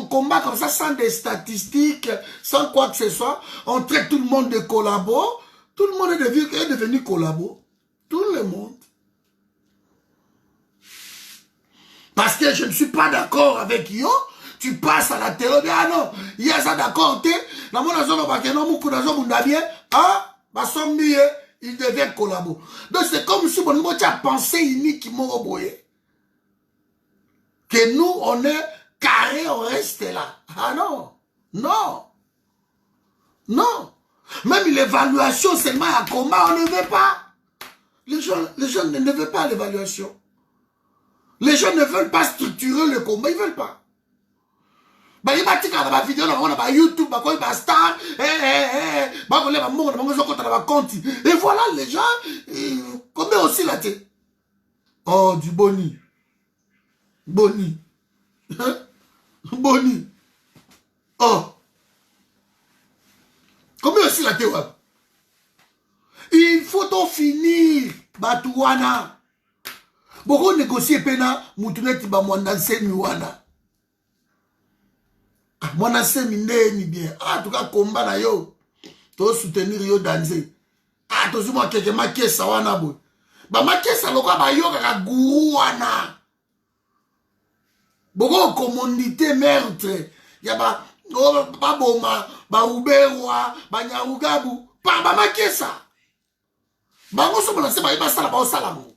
combat comme ça sans des statistiques, sans quoi que ce soit. On traite tout le monde de collabo. Tout le monde est devenu collabo. Tout le monde. Parce que je ne suis pas d'accord avec Yo. Tu passes à la télé, ah non, il y a ça d'accord, dans mon azon, il devient collabo. Donc c'est comme si mon niveau, tu as pensé unique qui m'a reboyé. Que nous, on est carré, on reste là. Ah non, non, non. Même l'évaluation seulement à combat, on ne veut pas. Les gens ne veulent pas l'évaluation. Les gens ne veulent pas structurer le combat, ils ne veulent pas. Bah, il y a des vidéos sur YouTube, bah, star, et voilà les gens, combien aussi la tête? Oh, du Boni. Boni. Boni. Oh. Combien aussi la tête? Il faut donc finir, Batouana. Beaucoup négocier pena, Moutouneti ba mwandanse miwana. Mwana se minde ni bien. Ah, en tout cas, combat na yo. To soutenir yo danser. Ah, to zuma keke makesa wana boy. Ba makesa lokwa ba yo kaka guru wana. Boko commandité meurtre. Ya ba boma, ba uberwa, ba nyarugabu, ba makesa. Ba ngoso bona se ba sala ba osalamu.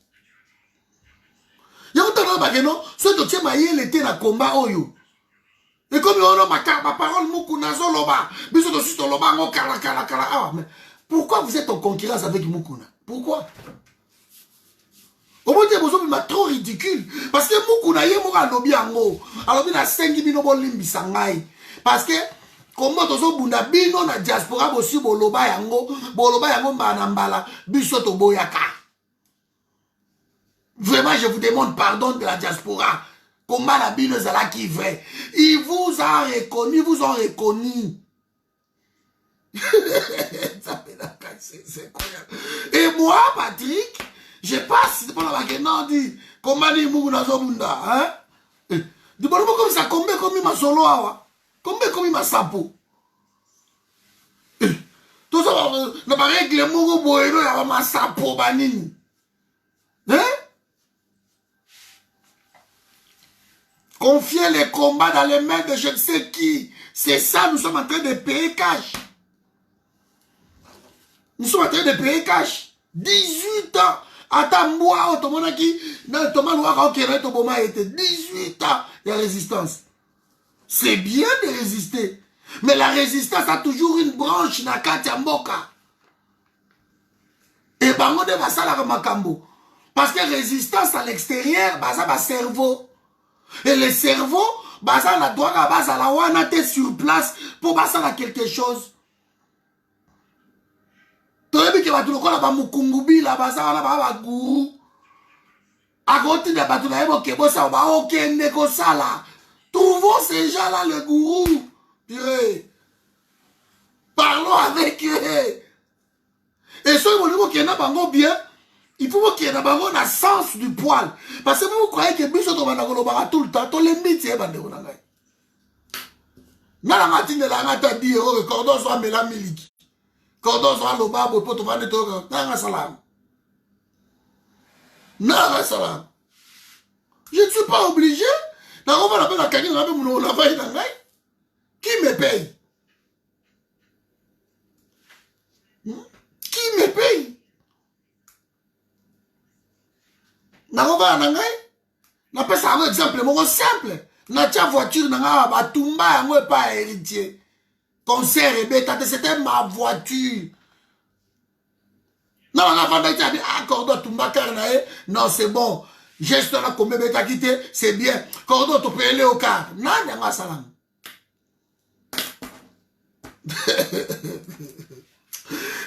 Ya utana ba keno, so to tie mayele te na combat oyo. Et comme on a ma parole, Moukouna Zoloba, ah, mais pourquoi vous êtes en concurrence avec Moukouna? Pourquoi? Au moins, il m'a trop ridicule. Parce que Moukouna, il y a un lobby en haut. Alors, il y a 5 000 limbi sangai. Parce que, comme on bunda bino na diaspora, aussi, boloba yango, manambala, bisoto boyaka. Vraiment, je vous demande pardon de la diaspora. Comment la Bible est là qui est vrai? Ils vous ont reconnu, C'est incroyable. Et moi, Patrick, je passe pour la non dit comment dit Mouguna Zobunda, hein? Du bon comme ça, combien comme ma solo awa? Combien comme ma sapo? Tout ça, n'a pas réglé Mougou Boeno, y'a ma sapo banini. Hein? Confier les combats dans les mains de je ne sais qui. C'est ça, nous sommes en train de payer cash. Nous sommes en train de payer cash. 18 ans. Attends, moi, automonaki, dans Thomas Noir, qui est Toboma était 18 ans de résistance. C'est bien de résister. Mais la résistance a toujours une branche na Katiamboka. Et bango de Basala Makambo. Parce que résistance à l'extérieur, bah ça va cerveau. Et le cerveau, baza la drogue à base à la wana t'es sur place pour baza la quelque chose. Tu as vu que tu as ba mukungubi la baza la ba guru. À côté de batu na ebo kebo sa ba aucun négociala. Trouvons ces gens là le gourou. Purée. Parlons avec eux. Et ceux qui n'ont pas bien. Il faut qu'il y ait un sens du poil. Parce que vous croyez que Bissot va tout le temps. Tous les métiers, Nala matine la ngata di cordon soit mela miliki. Cordon soit le babo pour te vendre tout. Nanga salam. Nanga salam. Je ne suis pas obligé. Qui me paye? Qui me paye? napesa un exemple moko simple natia voiture nanga batumba yango epa héritier concert ebeta te c'était ma voiture non on a vendu ça ah cordo tumba car non c'est bon geste là comme beta quitté c'est bien cordo to payer au car nani anga salam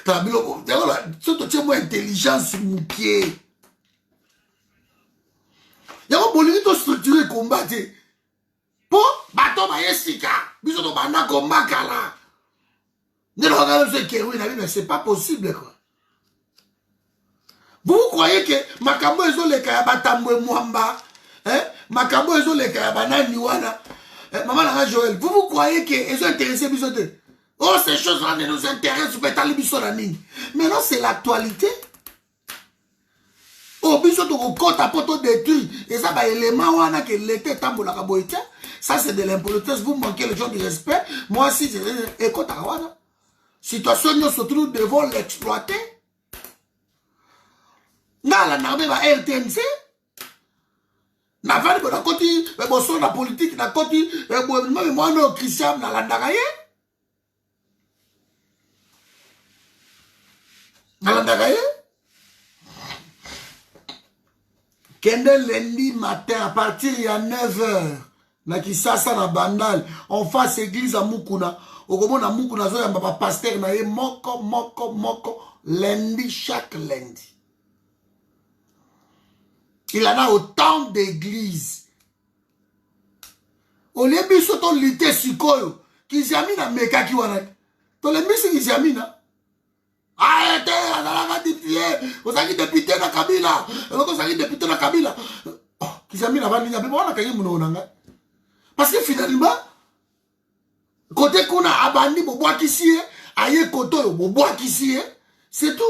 tabilo voilà surtout tu es moins intelligent sur mon pied. Il y a un politique structuré combattre. Pour bateau maïsika, biso to banda combat kala. Ne regardez ce qui mais c'est pas possible quoi. Vous croyez que makambo ezo le kaya batambwe mwamba, hein? Makambo ezo le kaya banani wana. Maman la Joël, vous croyez que ezo intéressé biso te? Oh ces choses-là ne nous intéressent pas tali biso la nini. Mais non, c'est l'actualité. Oh, biso to kota poto détruit et ça ba élément wana que l'été tambola ka boité. Ça c'est de l'impolitesse, vous manquez le genre de respect. Moi aussi c'est écoute wana. Situation nous surtout devons l'exploiter. Na la narbe ba RTNC. Na vali ba koti bo so na politique na koti bo même moi no Christian na landaka ye. Na landaka ye. Kende lundi matin à partir de 9h na Kisasa na Bandal en face église à Mukuna okomo na Mukuna zo ya papa pasteur na ye moko lundi chaque lundi il en a autant d'églises au lieu soto lité sikoyo kizamina meka ki wana to le misi kizamina arrêtez, vous avez député na Kabila. Vous avez député na Kabila. Qui s'est mis là-bas, il n'y a pas de parce que finalement, côté qu'on a abandonné, bois qui s'y est, aïe côté, bois qui s'y est, c'est tout.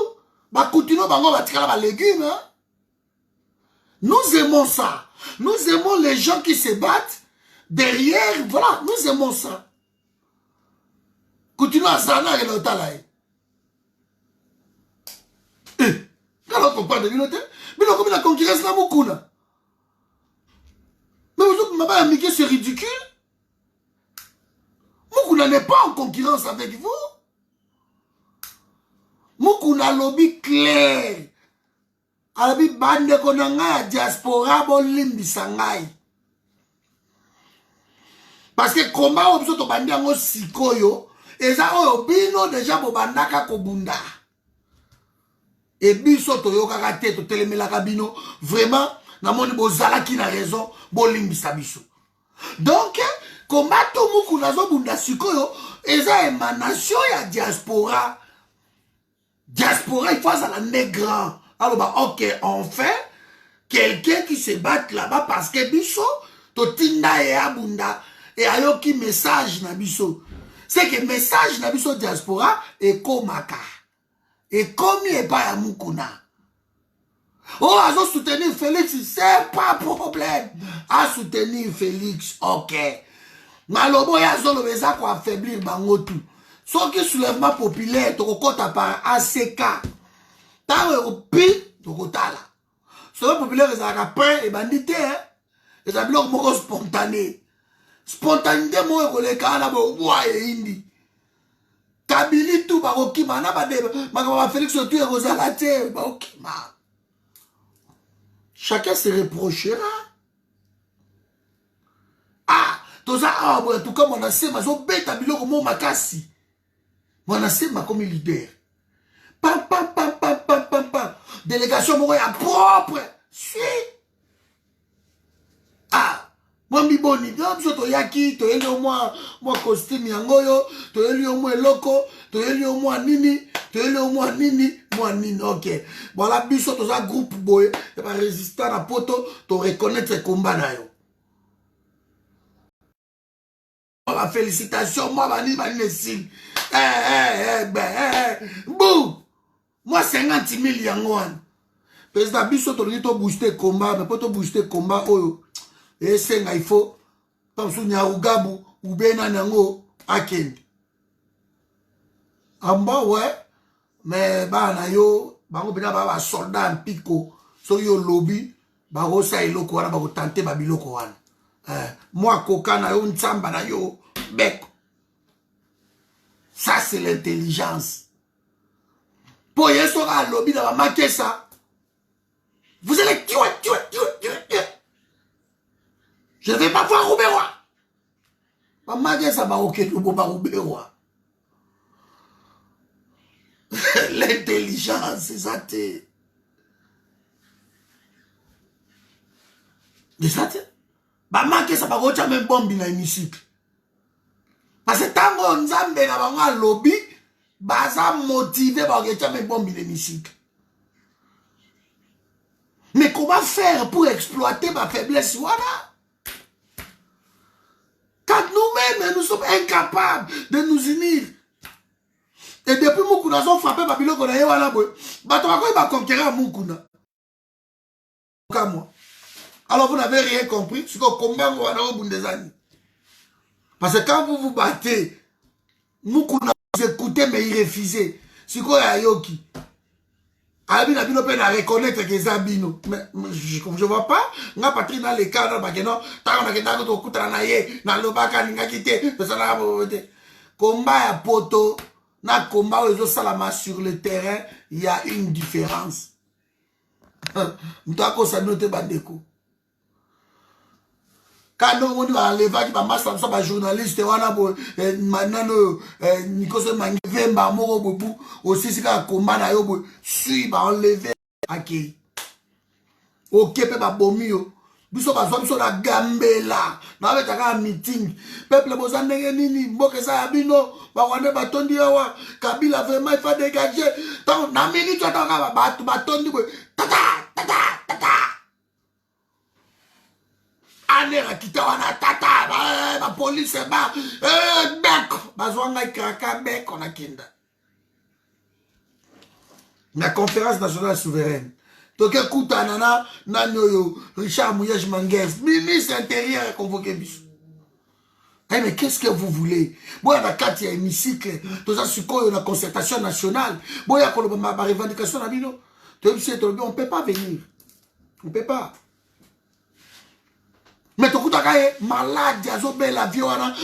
Bah, continuons, bah, on va tirer les légumes. Nous aimons ça. Nous aimons les gens qui se battent derrière. Voilà, nous aimons ça. Continuons à s'en aller dans le talaï. Quand on parle de Bilote, mais non, comme la concurrence n'a beaucoup. Mais vous m'avez amiqué, c'est ridicule. Moukouna n'est pas en concurrence avec vous. Moukouna lobby clair. Alabi bande konanga diaspora bolimbi sangai. Parce que combat obso to bandi ango sikoyo, eza oyo bino déjà bobandaka kobunda. Et biso to yoka te to telemelaka bino vraiment na moni bozala ki na raison bolimbisa biso. Donc combat to muku nazo bunda sikoyo eza émanation ya diaspora. Diaspora il faut ça la négran. Alors bah OK, enfin quelqu'un qui se bat là-bas parce que biso to tinda e abunda et ayoki message na biso. C'est que message na biso diaspora et komaka. Et comme il n'est pas à Mukuna. Oh, à soutenir Félix, c'est pas problème. À soutenir Félix, ok. Malobo ya zolo beza ko affaiblir bangotu. So qui soulèvement populaire, to kokota par ACK. Ta pi, to kotala. Soulèvement populaire, ça après et bandité, hein. Et ça bloque moko spontané. Spontanéité, moi, ko le kana bo wa e indi. Kabili tout ba okima na ba de ba Félix tout e rozala te ba okima. Chacun se reprochera. Ah, toza ah bon tout comme on a sema zo beta biloko mo makasi. On a sema comme leader. Pam pam pam pam pam pam pam. Délégation mo ya propre. Si. Ah moi mi boni, donc to yaki, to eli au moins costume yangoyo, to eli au moins loco, to eli au moins nini, to eli au moins nini, moi nini, ok. Voilà, biso to za groupe boy, et pas résistant à poto, to reconnaître ce combat na yo. Voilà, félicitations, moi bani signe. Bouh! Moi 50 000 yangoan. Président biso to li to booster combat, mais pas to booster combat oyo. Et c'est il faut comme sounya ugabu ou bena nango akend amba ouais mais ba na yo bango bena ba soldat en pico so yo lobby barosa eloko wana bakotante babiloko wana moi koka na yo ntsamba na yo beko. Ça c'est l'intelligence. Pour y être à lobby dans la marqué ça. Vous allez tuer. Je ne vais pas voir Rouberois. Ma marqué ça va ok nous bon Rouberois. L'intelligence, c'est ça t'es. C'est ça t'es. Ma marqué ça va ok même bombe dans l'hémicycle. Parce que tant qu'on Nzambe na lobby, baza motivé par quelqu'un mais bon l'hémicycle. Mais comment faire pour exploiter ma faiblesse voilà? Quand nous-mêmes nous sommes incapables de nous unir. Et depuis Moukouna ont frappé Babylone qu'on a eu voilà boy. Bato va conquérir Moukouna. Alors vous n'avez rien compris, c'est que combien vous avez au bout des années. Parce que quand vous vous battez, Moukouna vous écoutez mais il refusait. C'est quoi ya yoki? Abina bino pe na reconnaître que ça bino. Mais je vois pas. Nga patrie dans les cas là non. Ta on a que dans to kuta na ye na lobaka ninga kité. Ça na bote. Combat ya poto na combat aux salama sur le terrain, il y a une différence. M'tako sa note bandeko. Quand on va enlever qui va marcher comme ça, bah journaliste, on a maintenant Nikose Mangvemba Moro Bobu aussi c'est qu'un combat na yo suis bah enlever ok ok pe ba bomio biso ba zo biso na gambela na avec un meeting peuple bozande nini mboke sa abino ba wande batondi awa Kabila vraiment il faut dégager tant na minute tant ka batondi tata Anera kita wana tata la police ba beko bazwanga ikaka beko na kinda. La conférence nationale souveraine. Donc écoute nana nanoyo Richard Mouyej Manguez ministre intérieur convoqué biso. Eh mais qu'est-ce que vous voulez? Boya na kati ya hémicycle, toza sikoyo na concertation nationale. Boya ko ma revendication na bino. On peut pas venir. On peut pas. Mais tout le malade, azobela viona,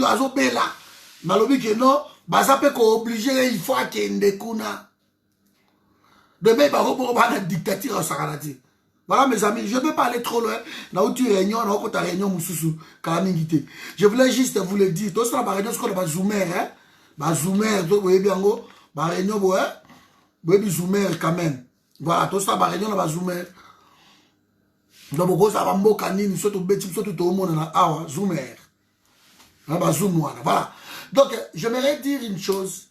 azobela. Malobi que non, bazape ko obligé, il faut qu'il kuna. Demain, il va y dictature en Saranati. Voilà mes amis, je ne vais pas aller trop loin. Là où tu réunion, là où tu as réunion, Moussoussou, Kalamingité. Je voulais juste vous le dire. Tout ça, la réunion, c'est qu'on a zoomer, hein. Zoomer, vous voyez bien, la réunion, vous voyez, zoomer quand même. Voilà, tout ça, la réunion, on va zoomer. Donc, ça va mboka nini, surtout bêtis, surtout tout le monde, awa, zoomer. Voilà. Donc, j'aimerais dire une chose,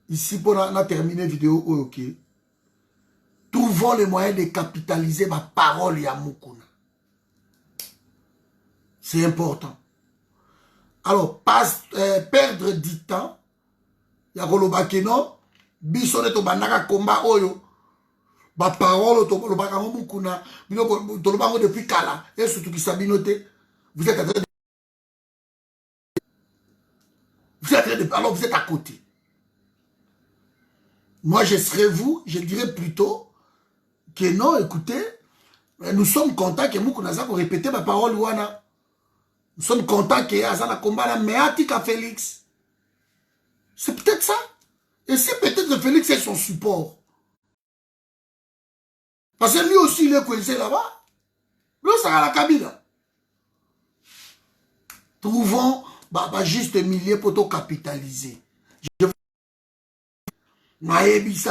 ici, pour terminer la vidéo, ok. Trouvons les moyens de capitaliser ma parole ya Moukouna. C'est important. Alors, perdre du temps, ya koloba keno, bisone to bandaka combat oyo, ma parole to koloba kango Moukouna, bino to lobango depuis kala, et surtout qui sabinote, vous êtes en train de... Alors vous êtes à côté. Moi, je serais vous, je dirais plutôt que non, écoutez, nous sommes contents que Moukouna Zako répète ma parole, Wana. Nous sommes contents que Azana combat mais Atika Félix. C'est peut-être ça. Et c'est peut-être que Félix est son support. Parce que lui aussi, il est coincé là-bas. Lui, ça a la Kabila. Trouvons juste milliers pour tout capitaliser. Qu'est-ce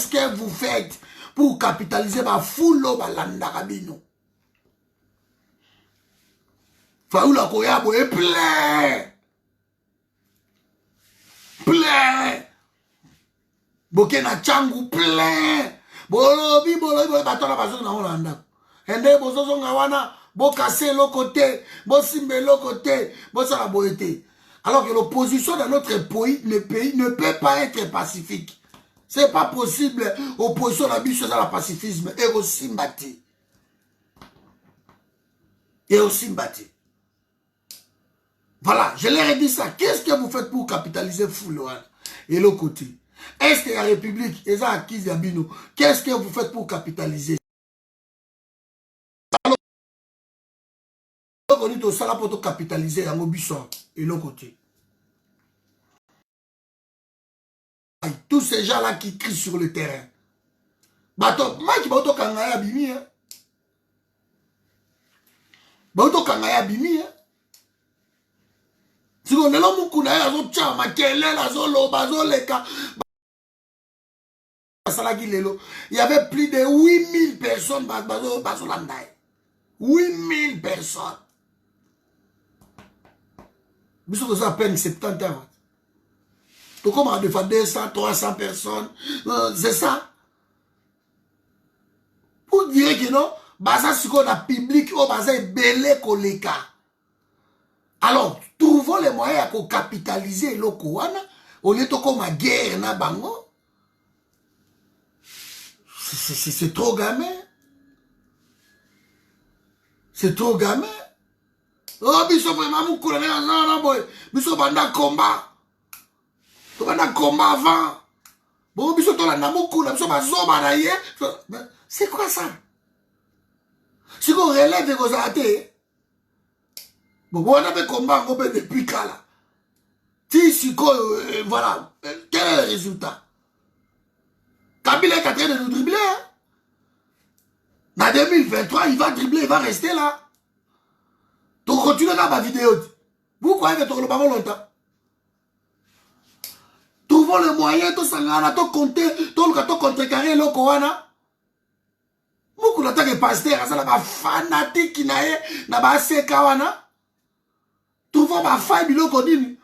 que vous faites pour capitaliser ma foule balandarabino? Faoula Koyabo est plein. Plein. Bokena Changu plein. Bolobi batona bazo na Holanda. Ende bozozo ngawana bo casser l'autre côté, bo simbe l'autre côté, bo ça la boété. Alors que l'opposition dans notre pays ne peut pas être pacifique. C'est pas possible. Opposition à la pacifisme. Et aussi mbati. Et aussi mbati. Voilà, je leur ai dit ça. Qu'est-ce que vous faites pour capitaliser Foulouane? Et l'autre côté. Est-ce que la République, qu'est-ce que vous faites pour capitaliser? biloko ni tosala mpo tokapitalize yango biso eloko te. Tous ces gens-là qui crient sur le terrain. Bato, maki bato kangaya bimi, hein. Bato kangaya bimi, hein. Si on est là, mon coup d'ailleurs, on tient ma kelle, la zolo, bazo, leka. Il y avait plus de 8000 personnes, bazo, landaï. 8000 personnes. Nous sommes à peine 70 ans. Donc, comment on a fait 200, 300 personnes? C'est ça. Pour dire que non, ça c'est qu'on a public, ça est belé koleka. Alors, trouvons les moyens pour capitaliser le Kouana, au lieu de comme à guerre na bango. C'est trop gamin. C'est trop gamin. Oh, biso vraiment mon colonel, non, boy. Biso banda combat. Tu vas dans combat avant. Bon, biso to la namoku, biso bazoba na ye. C'est quoi ça? Si on relève de vos athées, bon, on avait combat depuis quand là? Si voilà, quel est le résultat? Kabila est en train de nous dribbler. En 2023, il va dribbler, il va rester là. Donc, continuez dans ma vidéo. Vous croyez que tu as le ballon longtemps? Trouvons le moyen, tout ça, tout compter, tout le contrecarrer le Kowana. Beaucoup de temps que pasteur, ça n'a fanatique qui n'a pas assez kawana. Trouvons ma faille, bilo kodini.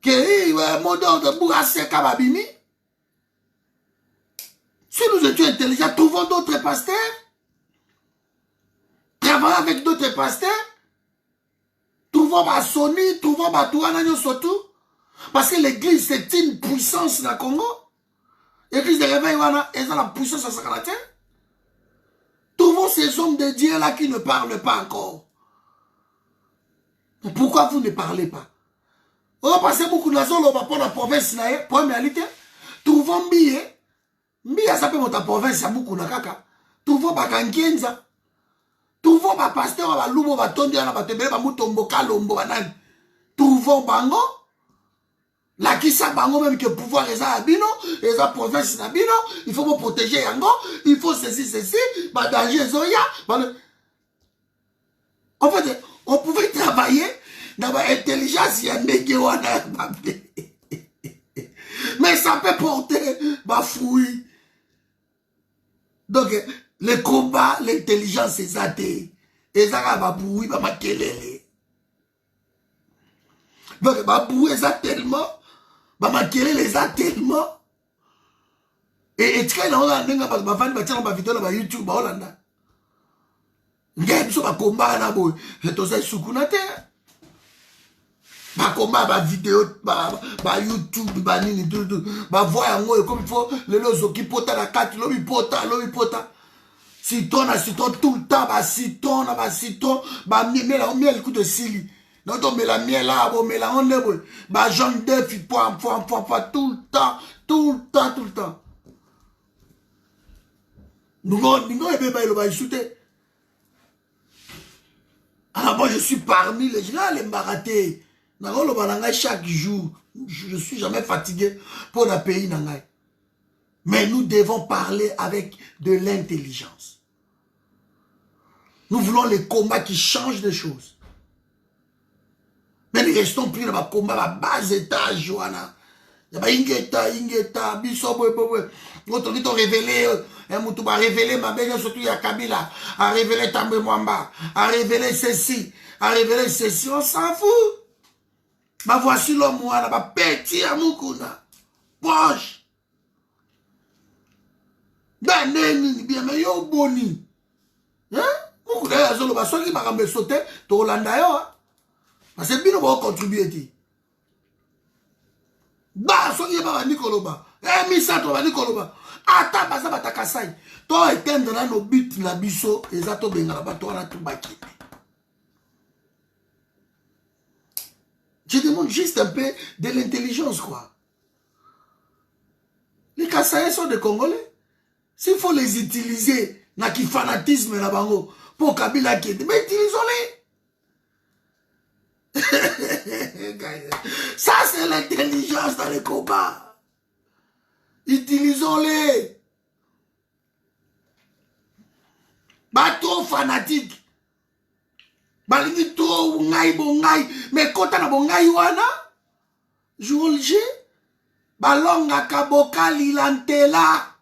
Que mon don de bourg assez kababini. Si nous étions intelligents, trouvons d'autres pasteurs. Travaillons avec d'autres pasteurs. Trouvons ma Sony, trouvons ma Touana, surtout. Parce que l'église, c'est une puissance dans le Congo. L'église de réveil, elle a la puissance à Sakalaté. Trouvons ces hommes de Dieu-là qui ne parlent pas encore. Pourquoi vous ne parlez pas? On va passer beaucoup de zone pour la province. Pour la réalité, trouvons billet. Billet, ça peut monter la province, à beaucoup de kaka. Trouvons Bakankenza. Trouvons ma pasteur, ma loubo, ma tondi, ma batebele, ma moutombo, kalombo, banane. Trouvons Bango. La qui ça bango même que pouvoir est à bino, et la province na bino, il faut me protéger yango, il faut ceci, bah danger zoya. En fait, on pouvait travailler dans l'intelligence yandegewana. Mais ça peut porter ma fouille. Donc, le combat, l'intelligence, c'est ça. Et ça va bouiller, va makelele. Donc, va bouiller ça tellement. Bah, les a tellement. Et tu sais, on a un vidéo sur YouTube, bah, Hollanda. Il y a un combat là, boy. Et tout ça, soukounate. Bah, combat, bah, vidéo, bah, YouTube, bah, nini, tout. Bah, voyez, moi, comme il faut, les lozo qui potent la carte, l'homme pota. Citron, tout le temps, bah, citron, bah, miel, le coup de sili. Non, mais la miel là, mais la on est bon. Bah, jaune d'œuf, point, tout le temps. Alors, moi, je suis parmi les gens, les mbaratés. Chaque jour, je ne suis jamais fatigué pour le pays. Mais nous devons parler avec de l'intelligence. Nous voulons les combats qui changent les choses. Mais nous restons plus dans le combat, la bas étage, Johanna. Il y a Ingeta, Bissot, notre dit on révélé, a révélé ma belle, surtout il y a Kabila, a révélé Tambe Mwamba, a révélé ceci, on s'en fout. Ma voici l'homme, moi, ma petit Amoukuna, poche. Daneni, bien, mais yo boni. Hein? Moukuna, il y a zolo, bah, soit qui m'a ramené sauter, to Hollanda, yo, hein? Parce que bien, on va contribuer. Bah, so y va Nikoloba. Mi sa to Nikoloba. Ata basa batakasai. To éteindre na no bit na biso ezato benga ba to na tubaki. Je demande juste un peu de l'intelligence, quoi. Les Kassaïens sont des Congolais. S'il faut les utiliser, na qui fanatisme na bango pour Kabila qui mais utilisons-les. Ça, c'est l'intelligence dans les combats. Utilisons-les. Bateau fanatique. Balingi trop ngai bongai. Mais quand on a bongai wana, joue le jeu. Balonga kaboka lilantela.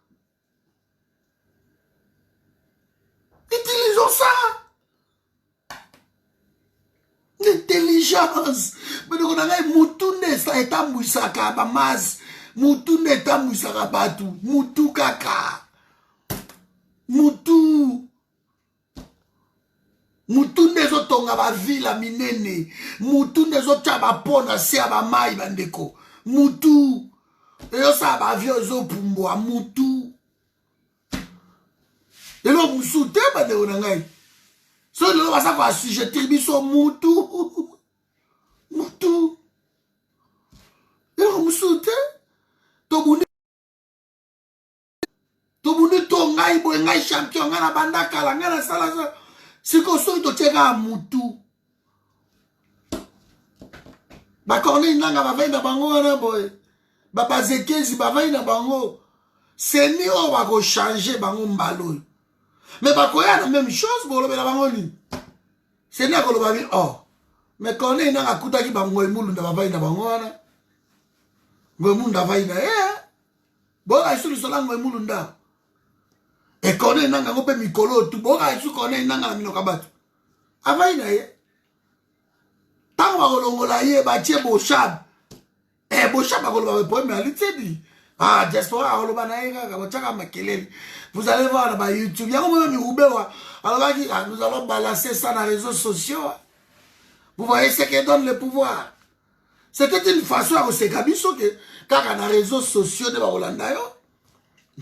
Utilisons ça. L'intelligence. Mais donc on a moutoune ça est ambouissaka bamas. Moutoune est ambouissaka batou. Moutou kaka. Moutou. Moutou nezo tonga ba vila minene. Moutou nezo tchaba pona se ba mai bandeko. Moutou. Eyo sa ba vio zo pumbo a moutou. Elo moussoute bandeko nangai. So le va savoir si je tribiso moutou. Moutou. Elo moussoute. Tobuni tongai bo ngai champion ngana bandaka la ngana sala. Si qu'on soit to tchega moutou. Ba corne nanga ba vaina bango na boy. Ba bazekezi ba vaina bango. C'est ni on va go changer bango mbalo. Mais ba koya la même chose pour le bango ni. C'est ni ko lo ba bi oh. Mais corne nanga kuta ki bango emulu nda ba vaina bango na. Ngo munda vaina Bo ga isu so lango emulu nda. Et connaît nanga ngope mikolo tu boka isu connaît nanga minoka batu avaina tango bakolongola ye batie boshab boshab bakoloba poème alitedi diaspora akoloba na ye kaka botiaka makelele. Vous allez voir na YouTube yango meme mirubewa alobaki nous allons balancer ça dans les réseaux sociaux. Vous voyez ce qui donne le pouvoir. C'était une façon à koseka biso ke kaka na réseaux sociaux de bakolanda yo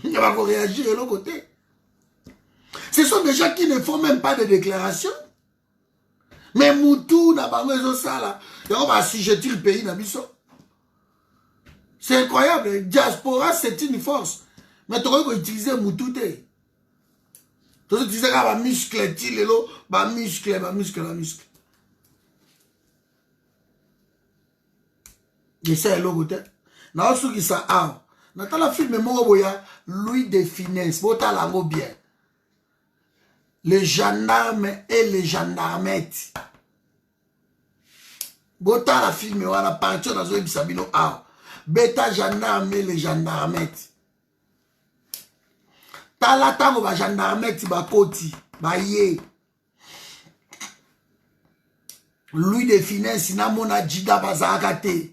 ya bako réagir de l'autre côté. Ce sont des gens qui ne font même pas de déclaration. Mais Moutou n'a pas besoin de ça là. Et on va assujettir le pays dans c'est incroyable. Diaspora, c'est une force. Mais tu vas utiliser Moutou. Tu vas utiliser un muscle, un muscle. Et ça, l'autre côté. Non, ce qui ça a. Dans la film, Louis de Finesse. Bota la go bien. Les gendarmes et les gendarmettes. Bota la film, on a parti dans un bisabino a. Beta gendarme et les gendarmettes. Tala tango ba gendarmettes ba koti, ba ye. Louis de Finesse, na mona jida bazakate.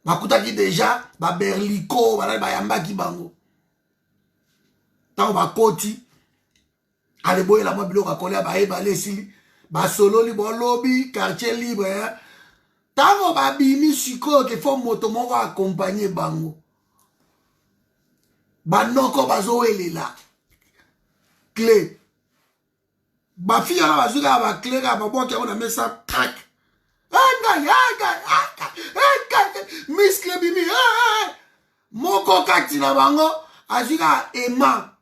Bakuta ki déjà, ba berliko, ba yamba ki bango. Tango ba koti. Allez, boy, la mobile a collé à Baé, ba solo libre lobby, quartier libre. Tango ba bimi siko ke fo moto mo va accompagner bango. Ba noko bazo elela. Clé. Ba fille la bazuka ba clé ka ba boke on a mis ça tac. Miscle bimi. Moko katina bango azuka ema.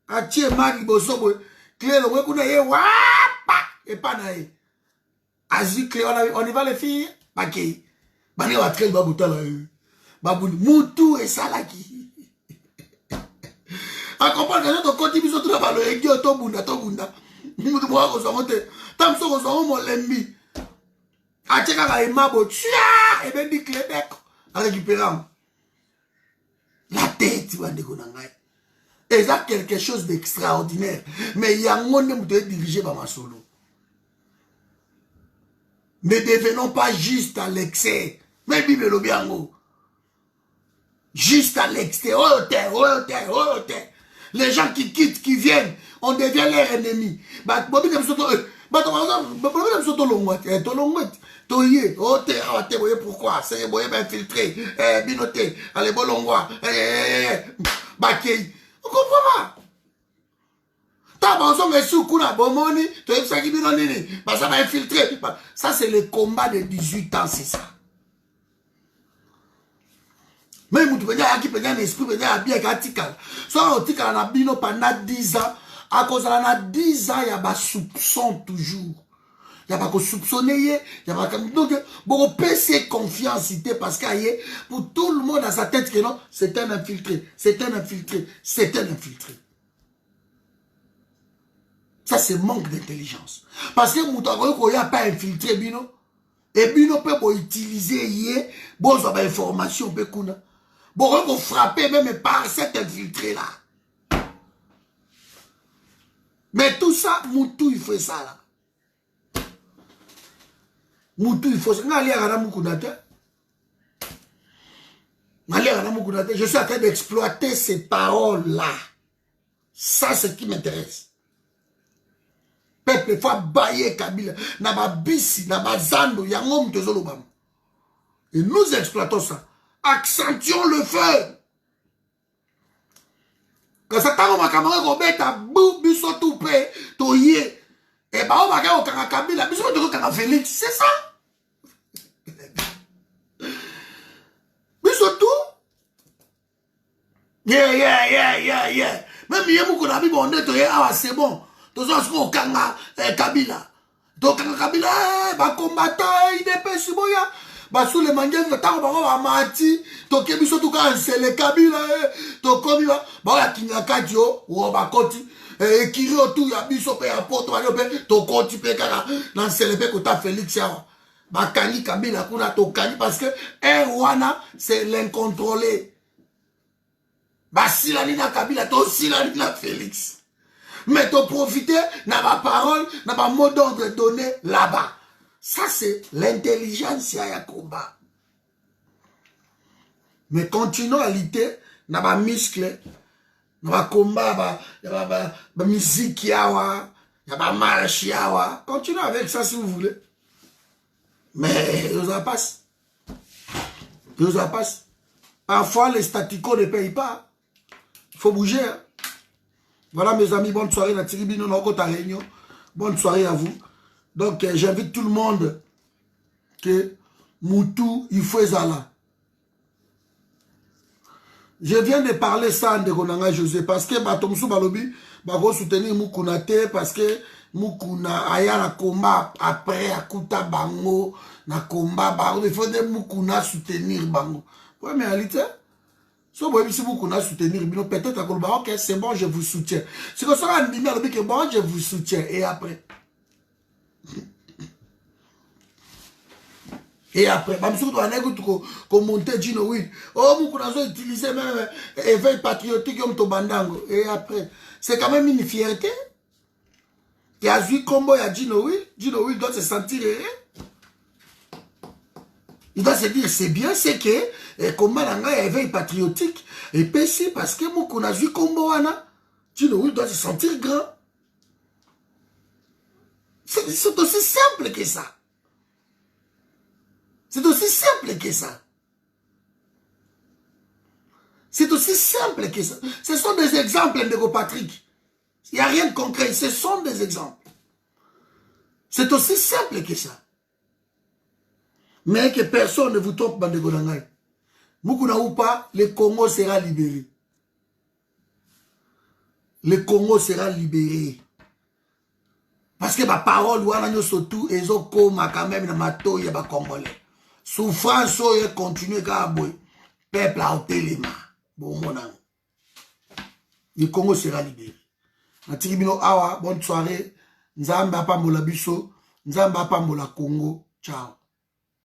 Atie mari bosobo. Clé le kuna ye wapa et pas nae. Azi clé on y va les filles. Bakei. Bani wa train babuta la. Babu mutu et salaki. A comprendre que notre côté biso tout ba lo egio to bunda. Mutu mo ko so mote. Tam so ko so mo lembi. A cheka ka imabo tia et ben di clé bec. A récupérer. La tête wande ko nangai. Et ça quelque chose d'extraordinaire. Mais il y a un monde qui doit diriger par ma solo. Ne devenons pas juste à l'excès. Mais Bible le bien. Juste à l'excès. Les gens qui quittent, qui viennent, on devient leur ennemi. Pourquoi? C'est infiltré. Binoté. Allez, bolongwa. Bakei. On comprend pas. Ça, c'est le combat de 18 ans, c'est ça. Même si tu as un esprit, tu as bien catikal. Soit tu as pendant 10 ans, à cause de 10 ans, il y a des soupçons toujours. Il n'y a pas que soupçonner, il y a pas que... Donc, beaucoup PC confiance, parce que pour tout le monde à sa tête que non, c'est un infiltré, c'est un infiltré, c'est un infiltré. Ça, c'est manque d'intelligence. Parce que il n'y a pas infiltré, Bino. Et Bino peut utiliser, bon, ça va information, bon, frapper même par cet infiltré-là. Mais tout ça, Moutou, il fait ça, là. Moutou, il faut ça. Je suis en train d'exploiter ces paroles-là. Ça, c'est ce qui m'intéresse. Peuple, il faut bailler Kabila. Naba bisi, naba zando, yangom tezolobam. Et nous exploitons ça. Accentuons le feu. Quand ça t'a ma camarade Robert, t'as bou, biso tout prêt, toyé. Et bah, on va regarder au Kanga Kabila, biso tout Kanga Félix, c'est ça. Biso tout. Yeah. Même yémou qu'on a mis bon nez, ah, c'est bon. Tous ceux qui ont Kanga Kabila. Donc Kanga Kabila, bah, combattant, il dépêche, c'est bon, ya. Bah, sous les mangues, tant qu'on va mati, to kebiso tout cas, c'est le Kabila, to komi, bah, la kinga kadio, ou bah, koti, et qui tout, ya biso, pe, ya poto, to koti, pe, kaka, nan c'est le pe, kota Félix, ya, bah, kani Kabila, kuna, to kani, parce que, wana, c'est l'incontrôlé. Bah, si la nina Kabila, to si la nina Félix. Mais to profiter, n'a pas parole, n'a pas mot d'ordre donné là-bas. Ça, c'est l'intelligence à combat. Mais continuons à lutter, n'a pas muscle, n'a pas combat, n'a pas musique, n'a pas marche. Continuons avec ça si vous voulez. Mais ça passe. Ça passe. Parfois, les staticos ne payent pas. Il faut bouger. Hein. Voilà mes amis, bonne soirée. La Tiribino Nokota Réunion. Bonne soirée à vous. Donc, j'invite tout le monde que Moutou, il faut Zala. Je viens de parler ça de Gonanga José parce que Batomsou Balobi va soutenir Moukounate parce que Moukouna aya na combat après Akuta Bango na combat Bango. Il faut de Moukouna soutenir Bango. Ouais, mais en réalité, si Moukouna soutenir Bino, peut-être à ok, c'est bon, je vous soutiens. C'est comme ça qu'on dit, que bon, je vous soutiens. Et après? Et après, comme monter Gino Will. Oh, nous avons utilisé même éveil patriotique comme Tobandango. Et après, c'est quand même une fierté. Il y a vu combo, il y a Gino Will. Gino Will doit se sentir il doit se dire, c'est bien, c'est que comment on a éveil patriotique. Et puis si, parce que nous avons vu combo, Gino Will doit se sentir grand. C'est aussi simple que ça. C'est aussi simple que ça. C'est aussi simple que ça. Ce sont des exemples, de Patrick. Il n'y a rien de concret. Ce sont des exemples. C'est aussi simple que ça. Mais que personne ne vous trompe, Bandego Nangai. Moukouna ou pas, le Congo sera libéré. Le Congo sera libéré. Parce que ma parole, surtout, ils ont quand même dans ma toile, il y a des Congolais. Souffrance, il continue à boire. Peuple à ôter les mains. Bon, mon ami. Le Congo sera libéré. Natiribino Awa, bonne soirée. Nzamba Pambola Bisso. Nzamba Pambola Congo. Ciao.